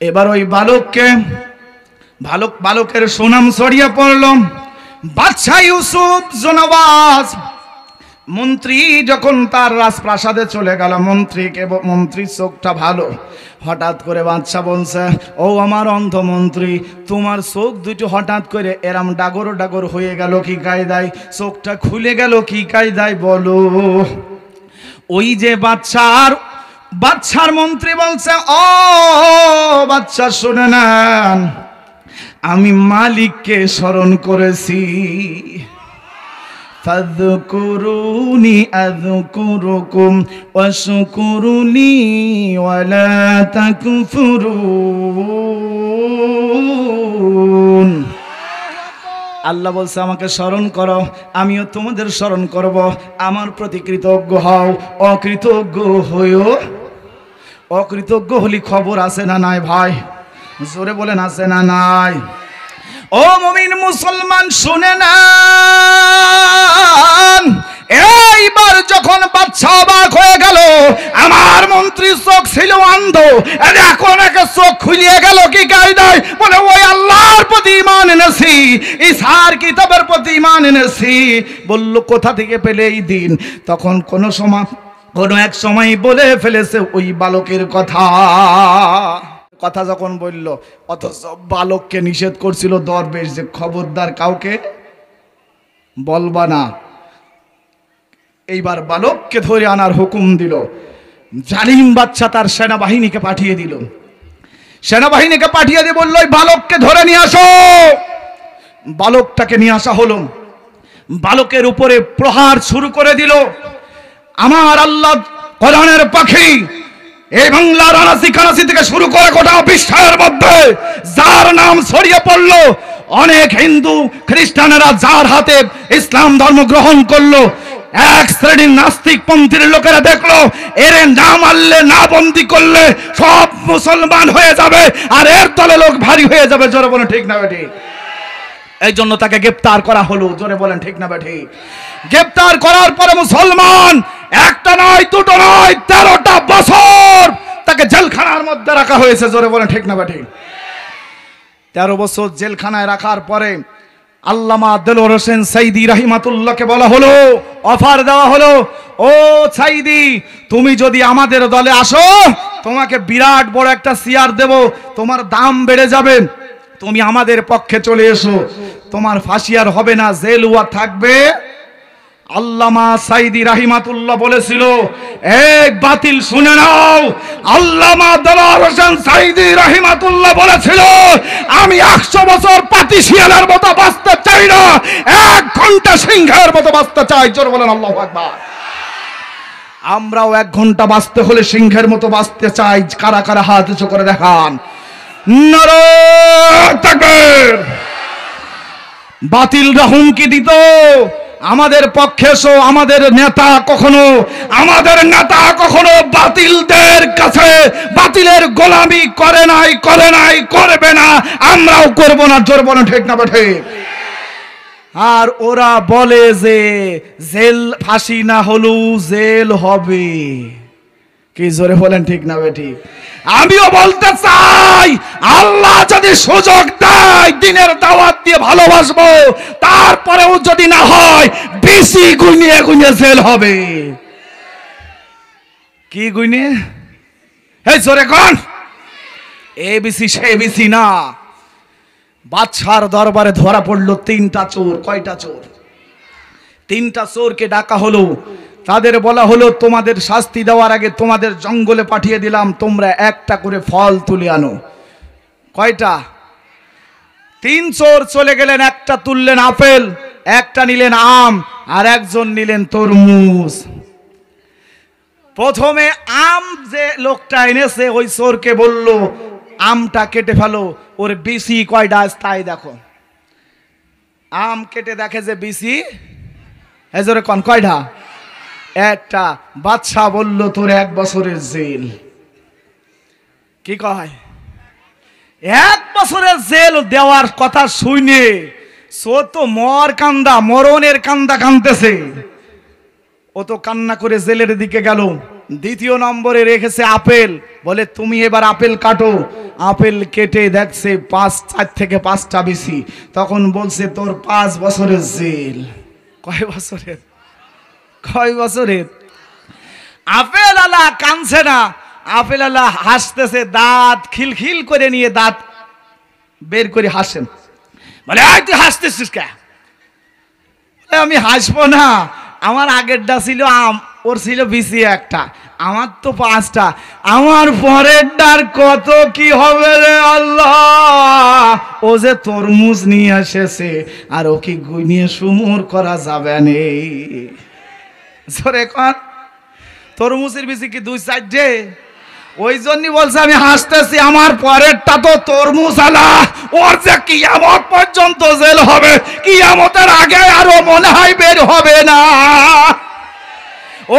Speaker 1: এবার ওই বালকের সুনাম ছড়িয়ে পড়ল। বাদশা ইউসুফ জনওয়াজ মন্ত্রী যখন তার রাজপ্রাসাদে চলে গেল, মন্ত্রীর চোখটা ভালো। হঠাৎ করে বাদশা বলছে, ও আমার অন্ধ মন্ত্রী, তোমার চোখ দুটো হঠাৎ করে এরম ডাগর ডাগর হয়ে গেল কি কায়দায়? চোখটা খুলে গেল কি কায়দায় বলো? ওই যে বাদশার মন্ত্রী বলছে, ও বাদশা শুনে নেন, আমি মালিককে স্মরণ করেছি। ফাযকুরুনি আযকুরুকুম ওয়াশকুরুনি ওয়ালা তাকফুরুন। আল্লাহ বলছে আমাকে স্মরণ করো, আমিও তোমাদের স্মরণ করব। আমার প্রতি কৃতজ্ঞ হও, অকৃতজ্ঞ হইও। অকৃতজ্ঞ হলি খবর আছে না নাই ভাই? জোরে বলেন আছে না নাই? ও মুমিন মুসলমান শুনে না, এইবার যখন বাদশা অবাক হয়ে গেল, আমার মন্ত্রীর চোখ ছিল অন্ধ, এখন একে চোখ খুলিয়ে গেল কি কায়দায়? বলে ওই আল্লাহর প্রতি ঈমান এনেছি, ঈসার কিতাবের প্রতি ঈমান এনেছি। বলল কোথা থেকে পেলে এই দিন? তখন কোনো এক সময় বলে ফেলেছে ওই বালকের কথা যখন বলল, অথচ বালককে নিষেধ করছিল দরবেশ যে খবরদার কাউকে বলবা না। এইবার বালককে ধরে আনার হুকুম দিল। জালিম বাদশা তার সেনাবাহিনীকে পাঠিয়ে দিল। সেনাবাহিনীকে পাঠিয়ে দিয়ে বলল, ওই বালককে ধরে নিয়ে আসো। বালকটাকে নিয়ে আসা হলো। বালকের উপরে প্রহার শুরু করে দিল। আমার আল্লাহ কোরআনের পাখি এই বাংলার আনাচি কানাচি থেকে শুরু করে গোটা বিশ্বের মধ্যে যার নাম ছড়িয়ে পড়ল, অনেক হিন্দু খ্রিস্টানেরা যার হাতে ইসলাম ধর্ম গ্রহণ করলো, এক শ্রেণীর নাস্তিক পন্থীর লোকেরা দেখলো এর না মারলে, না বন্দি করলে সব মুসলমান হয়ে যাবে, আর এর দলে লোক ভারী হয়ে যাবে। জোরে বলেন ঠিক না বেঠি? এই জন্য তাকে গ্রেফতার করা হলো। জোরে বলেন ঠিক না বেঠি? গ্রেফতার করার পরে মুসলমান একটা নয়, দুটো নয়, 13টা বছর তাকে জেলখানার মধ্যে রাখা হয়েছে। জোরে বলেন ঠিক না বেঠি? 13 বছর জেলখানায় রাখার পরে আল্লামা দেলোয়ার হোসেন সাইদি রাহিমাতুল্লাহকে বলা হলো, অফার দেওয়া হলো, ও সাইদি তুমি যদি আমাদের দলে আসো তোমাকে বিরাট বড় একটা চেয়ার দেব, তোমার দাম বেড়ে যাবে, তুমি আমাদের পক্ষে চলে এসো, তোমার ফাঁসি আর হবে না, জেল ওয়া থাকবে। আল্লামা সাইদি রাহিমাতুল্লাহ বলেছিল, এক বাতিল শুনে নাও, আল্লামা দেলোয়ার হোসেন সাইদি রাহিমাতুল্লাহ বলেছিল, আমি 100 বছর পাতি শিয়ালের মতো বাঁচতে চাই না, 1 ঘন্টা সিংহের মতো বাঁচতে চাই। জোরে বলেন আল্লাহু আকবার। আমরাও 1 ঘন্টা বাঁচতে হলে সিংহের মতো বাঁচতে চাই। কারা কারা হাত উঁচু করে দেখান। নারায়ে তাকবীর। বাতিলরা হুমকি দিত, আমাদের পক্ষে এসো, আমাদের নেতা কখনো বাতিলদের কাছে বাতিলের গোলামি করে নাই, করবে না, আমরাও করব না। জোর বলেন ঠিক না ঠিক? আর ওরা বলে যে জেল, ফাঁসি না হলেও জেল হবে। কি জোরে বলেন ঠিক না বেঠিক? আমিও বলতে চাই, আল্লাহ যদি সুযোগ দেয় দিনের দাওয়াত দিয়ে ভালোবাসবো, তারপরেও যদি না হয় বেশি গুনিয়ে গুনিয়ে জেল হবে। কি গুনিয়ে? এই জোরে কোন? এবিসি সে বিসি না। বাদশার দরবারে ধরা পড়লো 3টা চোর। কয়টা চোর? 3টা চোরকে ডাকা হলো, তাদের বলা হলো তোমাদের শাস্তি দেওয়ার আগে তোমাদের জঙ্গলে পাঠিয়ে দিলাম, তোমরা একটা করে ফল তুলে আনো। কয়টা? 3 চোর চলে গেলেন, একটা তুললেন আপেল, একটা নিলেন আম, আর একজন নিলেন তরমুজ। প্রথমে আম যে লোকটা এনেছে ওই চোরকে বলল, আমটা কেটে ফেলো, ওর বিসি কয়টা তাই দেখো। আম কেটে দেখে যে বিসি এজরে কোন কয়টা? একটা। বাদশা বলল তোর 1 বছরের জেল। কি কয়? 1 বছরের জেল দেওয়ার কথা শুনে সো তো মরণের কান্দা কাঁদতেছে। ও তো কান্না করে জেলের দিকে গেল। 2 নম্বরে রেখেছে আপেল, বলে তুমি এবার আপেল কাটো। আপেল কেটে দেখছে 4 থেকে 5টা বেশি। তখন বলছে তোর 5 বছরের জেল। কয় বছরের? আপেল আলা কানছে না, আপেল আলা হাসতেছে, দাঁত খিলখিল করে নিয়ে দাঁত বের করে হাসেন। বলে তুই হাসতেছিস কে? আমি হাসবো না, আমার আগেরটা ছিল আম, ওর ছিল বিসি একটা, আমার তো 5টা, আমার পরেরটার কত কি হবে রে আল্লাহ। ও যে তরমুজ নিয়ে এসেছে, আর ও কি গুনিয়ে সুমুর করা যাবে না। তরমুজের বিসি কি 2-4টে? ওই জন্যই বলছে আমি হাসতেছি, আমার পরেরটা তো তরমুজ আলা, ওর যে কিয়ামত পর্যন্ত জেল হবে, কিয়ামতের আগে আরো মনে হয় বের হবে না।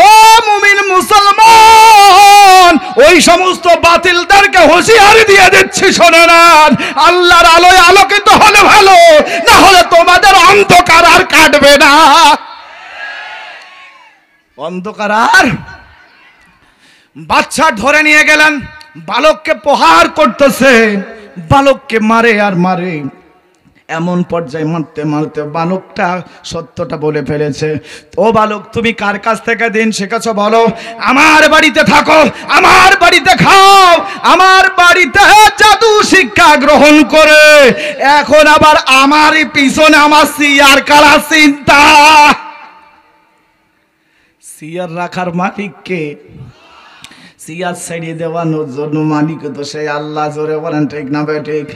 Speaker 1: ও মুমিন মুসলমান, ওই সমস্ত বাতিলদেরকে হুঁশিয়ারি দিয়ে দিচ্ছি, শোনে না, আল্লাহর আলোয় আলোকিত হলে ভালো, না হলে তোমাদের অন্ধকার আর কাটবে না। অন্ধকার আর। বাচ্চা ধরে নিয়ে গেলেন, বালককে প্রহার করতেছে, বালককে মারে আর মারে। এমন পর্যায়ে মারতে মারতে বালকটা সত্যটা বলে ফেলেছে। ও বালক, তুমি কার কাছ থেকে দিন শিখেছো বলো? আমার বাড়িতে থাকো, আমার বাড়িতে খাও, আমার বাড়িতে জাদু শিক্ষা গ্রহণ করে এখন আবার আমারই পিছনে আমার সিয়ার কারা চিন্তা। সিয়ার রাখার মালিককে, সিয়ার ছাড়িয়ে দেওয়ানোর জন্য মালিক তো সেই আল্লাহ। জোরে বলেন ঠিক না ঠিক?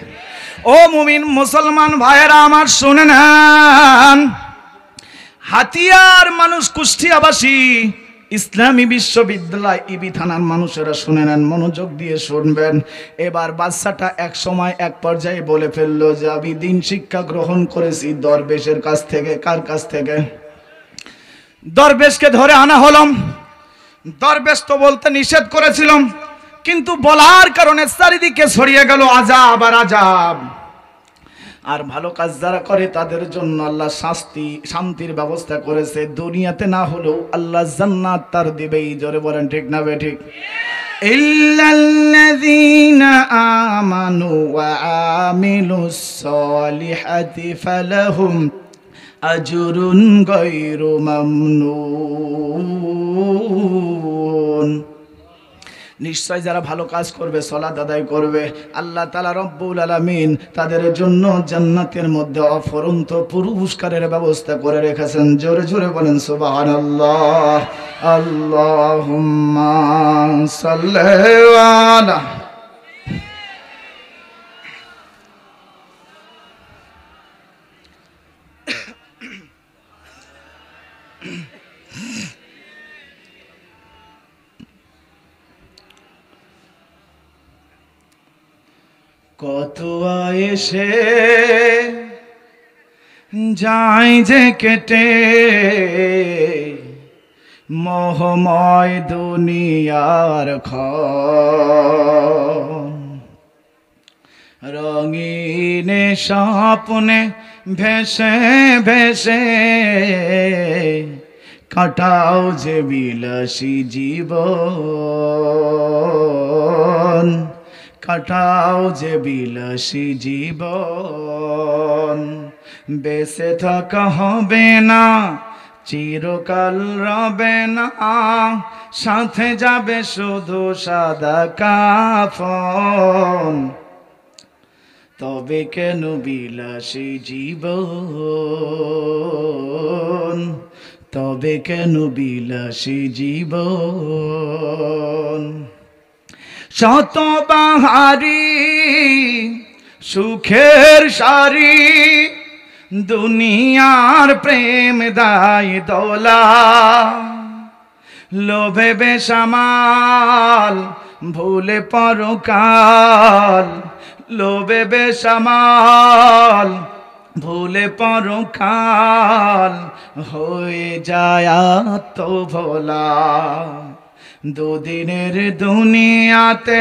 Speaker 1: ও মুমিন মুসলমান ভাইয়েরা আমার শুনে নেন, হাতিয়ার মানুষ কুষ্টিয়াবাসী ইসলামী বিশ্ববিদ্যালয় ইবি থানার মানুষেরা শুনে নেন, মনোযোগ দিয়ে শুনবেন। এবার বাচ্চাটা এক সময় এক পর্যায়ে বলে ফেললো যে আমি দিন শিক্ষা গ্রহণ করেছি দরবেশের কাছ থেকে। কার কাছ থেকে? দরবেশকে ধরে আনা হলাম। দরবেশ তো বলতে নিষেধ করেছিলাম, কিন্তু বলার কারণে চারিদিকে ছড়িয়ে গেল আযাব আর আযাব। আর ভালো কাজ যারা করে তাদের জন্য আল্লাহ শান্তির ব্যবস্থা করেছে। দুনিয়াতে না হলেও আল্লাহ জান্নাত তার দিবেই। জোরে বলেন ঠিক না ঠিক? ইল্লাল্লাযীনা আমানু ওয়া আমিলুস সলিহাতি ফালাহুম আজরুন গায়রু মামনুন। নিশ্চয় যারা ভালো কাজ করবে, সালাত আদায় করবে, আল্লাহ তাআলা রব্বুল আলামিন তাদের জন্য জান্নাতের মধ্যে অফুরন্ত পুরস্কারের ব্যবস্থা করে রেখেছেন। জোরে জোরে বলেন সুবহানাল্লাহ। আল্লাহুম্মা সাল্লি আলা। কত এসে যায় যে কেটে মোহময় দুনিয়ার ক্ষণ, রঙিন স্বপ্নে ভেসে ভেসে কাটাও যে বিলাসী জীবন, কাটাও যে বিলাসী জীবন। বেঁচে থাকা হবে না, চিরকাল রবে না, সাথে যাবে শুধু সাদা কাফন। তবে কেন বিলাসী জীবন, তবে কেন বিলাসী জীবন। শত বাহারি সুখের সারি, দুনিয়ার প্রেম দায় দোলা, লোভে বেসামাল ভুলে পরকাল, লোভে বেসামাল ভুলে পরকাল, হয়ে যায় তো ভোলা। দুদিনের দুনিয়াতে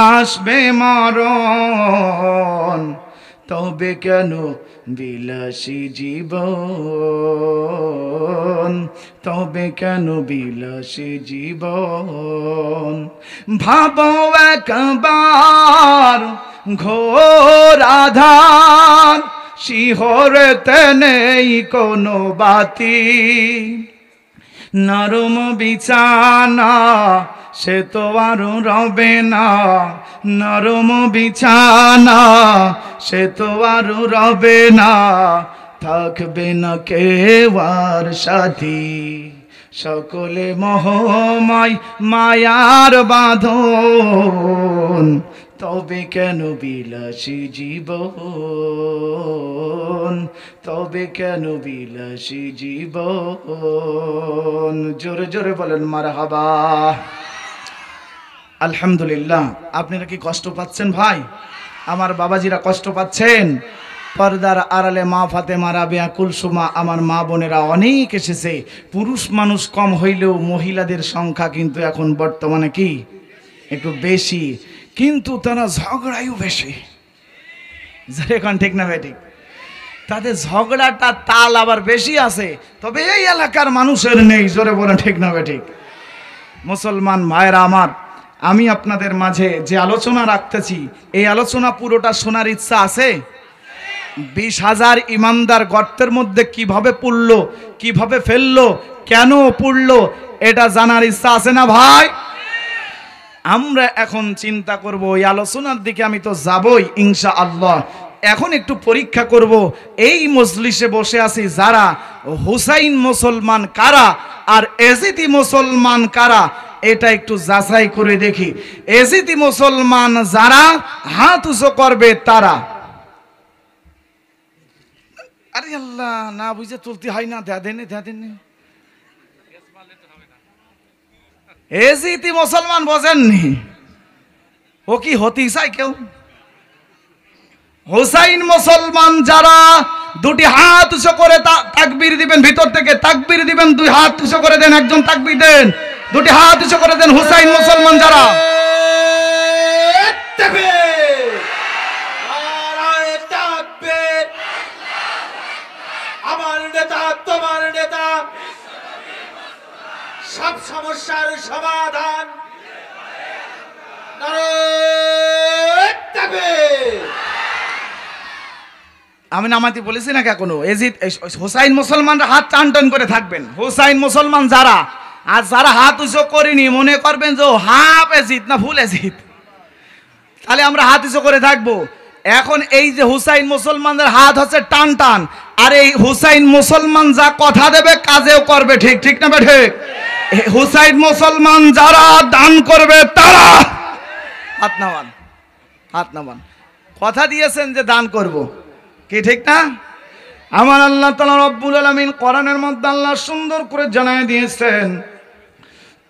Speaker 1: আসবে মরণ, তবে কেন বিলাসী জীবন, তবে কেন বিলাসী জীবন। ভাবো একবার ঘোর আধার, শিহরতে নেই কোনো বাতি, নরম বিছানা সে তো আর রবে না, নরম বিছানা সে তো আর রবে না, থাকবে না কেউ আর সাথী, সকলে মোহময় মায়ার বাঁধন, তবে কেন বিলাসী জীবন, তবে কেন বিলাসী জীবন। জোরে জোরে বলেন মারহাবা। আলহামদুলিল্লাহ। আপনারা কি কষ্ট পাচ্ছেন ভাই? আমার বাবাজিরা কষ্ট পাচ্ছেন? পর্দার আড়ালে মা ফাতেমা, রাবেয়া, কুলসুমা, আমার মা বোনেরা অনেক এসেছে। পুরুষ মানুষ কম হইলেও মহিলাদের সংখ্যা কিন্তু এখন বর্তমানে কি একটু বেশি, কিন্তু তারা ঝগড়াইও বেশি। এখন ঠিক না ভাই? ঠিক। তাদের ঝগড়াটা তাল আবার বেশি আছে, তবে এই এলাকার মানুষের নেই। জোরে বলেন ঠিক না ভাই? ঠিক। মুসলমান ভাইরা আমার, আমি আপনাদের মাঝে যে আলোচনা রাখতেছি, এই আলোচনা পুরোটা শোনার ইচ্ছা আছে? 20,000 ইমানদার গর্তের মধ্যে কিভাবে পড়লো, কিভাবে ফেললো, কেন পড়লো, এটা জানার ইচ্ছা আছে না ভাই? আমরা এখন চিন্তা করব, এই আলোচনার দিকে আমি তো যাবই ইনশাআল্লাহ। এখন একটু পরীক্ষা করব, এই মজলিসে বসে আছি যারা, হুসাইন মুসলমান কারা আর এজিদি মুসলমান কারা, এটা একটু যাচাই করে দেখি। এজিদি মুসলমান যারা, হাত উঁচু করবে তারা। আরে আল্লাহ, না বুঝে তুলতে হয় না, দেন। এজিদি মুসলমান বোঝেননি, ও কি হতে চায় কেউ? হুসাইন মুসলমান যারা, দুটি হাত উঁচু করে তাকবীর দিবেন, ভিতর থেকে তাকবীর দিবেন, দুই হাত উঁচু করে দেন, একজন তাকবীর দেন, দুটি হাত উঁচু করে দেন। হুসাইন মুসলমান যারা,
Speaker 4: আমার নেতা, তোমার নেতা, সব সমস্যার সমাধান নারে তাকবীর।
Speaker 1: আমি নামাতি বলেছি না এখনো এজিদ হোসাইন মুসলমানরা হাত টান টান করে থাকবেন। হোসাইন মুসলমান যারা আর যারা হাত উঁচু করিনি মনে করবেন যে হাফ এজিদ না ফুল এজিদ, তাহলে আমরা হাত উঁচু করে থাকবো। এখন এই যে হুসাইন মুসলমানদের হাত হচ্ছে টান টান, আর এই হুসাইন মুসলমান যা কথা দেবে কাজেও করবে, ঠিক ঠিক না ঠিক? হুসাইন মুসলমান যারা দান করবে তারা হাত নামান, হাত নামান। কথা দিয়েছেন যে দান করব, কি ঠিক না? আমার আল্লাহ তাআলা রব্বুল আলামিন কোরআনের মধ্যে আল্লাহ সুন্দর করে জানায় দিয়েছেন,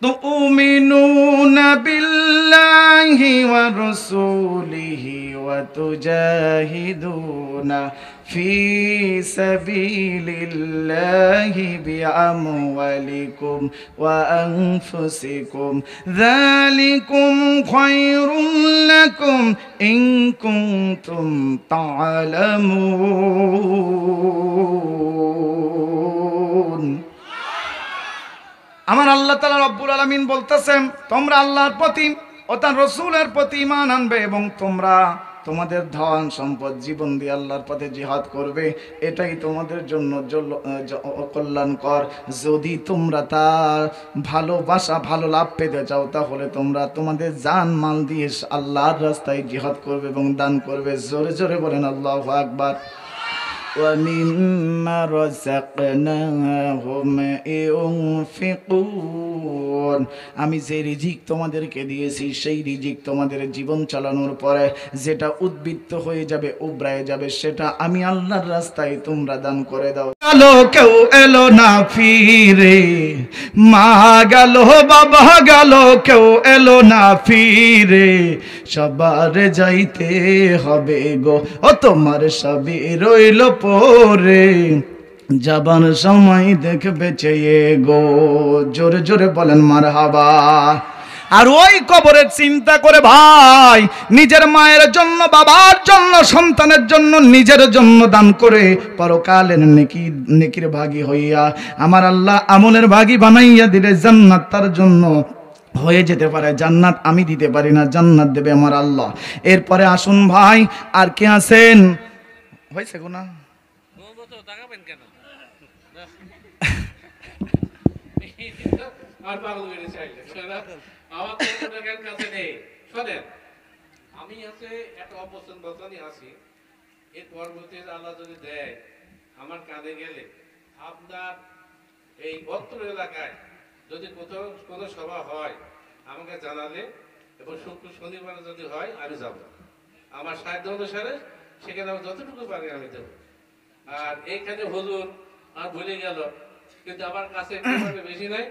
Speaker 1: তুমিনুনা বিল্লাহি ওয়া রাসূলিহি ওয়া তুজাহিদুনা ফি সাবিলিল্লাহি বিআমওয়ালিকুম ওয়া আনফুসিকুম যালিকুম খায়রুল লাকুম ইন কুনতুম তা'লামুন। আমার আল্লাহ তাআলা রব্বুল আলামিন বলতেছেন, তোমরা আল্লাহর প্রতি ও তার রাসূলের প্রতি ঈমান আনবে এবং তোমরা তোমাদের ধন সম্পদ জীবন দিয়ে আল্লাহর পথে জিহাদ করবে, এটাই তোমাদের জন্য কল্যাণকর। যদি তোমরা তার ভালোবাসা ভালো লাভ পেতে চাও তাহলে তোমরা তোমাদের জান মাল দিয়ে আল্লাহর রাস্তায় জিহাদ করবে এবং দান করবে। জোরে জোরে বলেন আল্লাহু আকবার। وَمِمَّا رَزَقْنَاهُمْ يُنْفِقُونَ। আমি যে রিজিক তোমাদেরকে দিয়েছি সেই রিজিক তোমাদের জীবন চালানোর পরে যেটা উদ্বৃত্ত হয়ে যাবে, উবরায় যাবে, সেটা আমি আল্লাহর রাস্তায় তোমরা দান করে দাও। গেল কেউ এলো না ফিরে, মা গেল বাবা গেল কেউ এলো না ফিরে, সবার যাইতে হবে গো, ও তোমার সবই রইল পরে, যাবার সময় দেখবে চেয়ে গো। জোরে জোরে বলেন মারহাবা। আর ওই কবরের চিন্তা করে ভাই নিজের মায়ের জন্য, বাবার জন্য, সন্তানের জন্য, নিজের জন্য দান করে পরকালের নেকির ভাগী হইয়া আমার আল্লাহ আমলের ভাগী বানাইয়া দিলে জান্নাত তার জন্য হয়ে যেতে পারে। জান্নাত আমি দিতে পারি না, জান্নাত দেবে আমার আল্লাহ। এরপরে আসুন ভাই, আর কে আছেন? হয়েছে গো না?
Speaker 4: আর পাগল হয়ে চাইলে আমার তো টাকার কাছে নেই। শোনেন, আমি আছে একটা অবস্থান বলতানি আছি, এর পরবর্তী আল্লাহ যদি দেয় আমার কাঁধে গেলে আপনার এই অত্র এলাকায় যদি কোথাও কোনো সভা হয় আমাকে জানালে, এবং শুক্র শনিবার যদি হয় আমি যাব, আমার সাধ্য অনুসারে সেখানে আমি যতটুকু পারি আমি দেবো। আর এইখানে হুজুর আর ভুলে গেল, কিন্তু আমার কাছে বেশি নাই,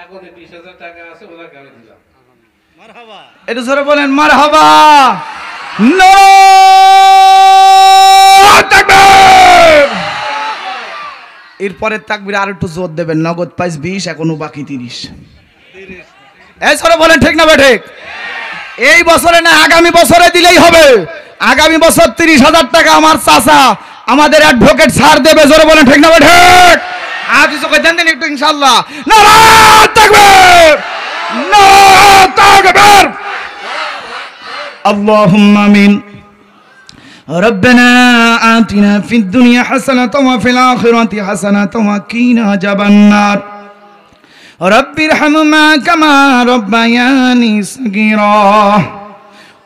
Speaker 4: এখন 20,000 টাকা আছে, ওনাকে আমি দিলাম।
Speaker 1: এটা জোরে বলেন মারহাবা। এরপরে তাকবীর আর একটু জোর দেবেন। নগদ পাইস 20, এখনো বাকি 30। এই জোরে বলেন ঠিক না ঠিক? এই বছরে না আগামী বছরে দিলেই হবে। আগামী বছর 30,000 টাকা আমার চাচা আমাদের অ্যাডভোকেট স্যার দেবে। জোরে বলেন ঠিক না ঠিক? আজ চোখে দেন একটু ইনশাআল্লাহ। নারায়ে তাকবীর, নারায়ে তাকবীর, আল্লাহুম্মা আমিন। ربنا آتنا في الدنيا حسنة وفي الآخرة حسنة وقنا عذاب النار رب ارحمهما كما ربياني صغيرا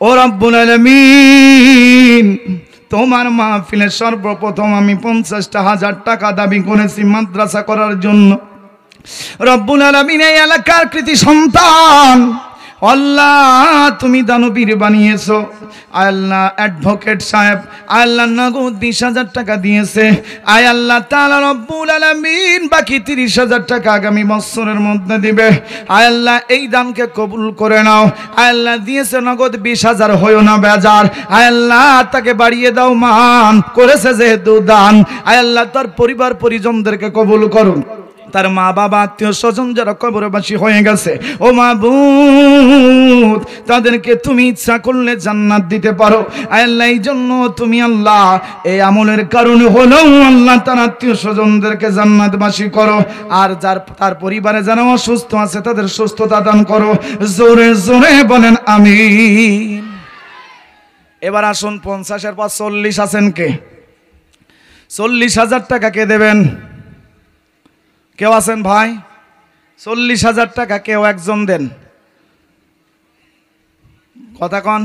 Speaker 1: ও রব্বুল আলামিন, তোমার মাহফিলে সর্বপ্রথম আমি 50,000 টাকা দাবি করেছি মাদ্রাসা করার জন্য। রব্বুল আলামিন এই এলাকার কৃতি সন্তান আল্লাহ তুমি দানবীর বানিয়েছো। আল্লাহ অ্যাডভোকেট সাহেব আল্লাহ নগদ 20,000 টাকা দিয়েছে। আয় আল্লাহ তাআলা রব্বুল আলামিন বাকি 30,000 টাকা আগামী বছরের মধ্যে দিবে। আয় আল্লাহ এই দানকে কবুল করে নাও। আয় আল্লাহ দিয়েছে নগদ 20,000, হয়ো না বেজার। আয় আল্লাহ তাকে বাড়িয়ে দাও, মান করেছে যেহেতু দান। আয় আল্লাহ তার পরিবার পরিজনদেরকে কবুল করুন। তার মা বাবা আত্মীয় স্বজন যারা কবরবাসী হয়ে গেছে, ও মাবুদ তাদেরকে তুমি ইচ্ছা করলে জান্নাত দিতে পারো। আল্লাহ এই জন্য তুমি আল্লাহ এই আমলের কারণে হলেও আল্লাহ তার আত্মীয় স্বজনদেরকে জান্নাতবাসী করো। আর তার পরিবারে যারা অসুস্থ আছে তাদের সুস্থতা দান করো। জোরে জোরে বলেন আমিন। এবার আসুন 50-এর পর 40 আছেন কে? 40,000 টাকা কে দেবেন? কেউ আছেন ভাই? 40,000 টাকা কেউ একজন দেন, কথা কন।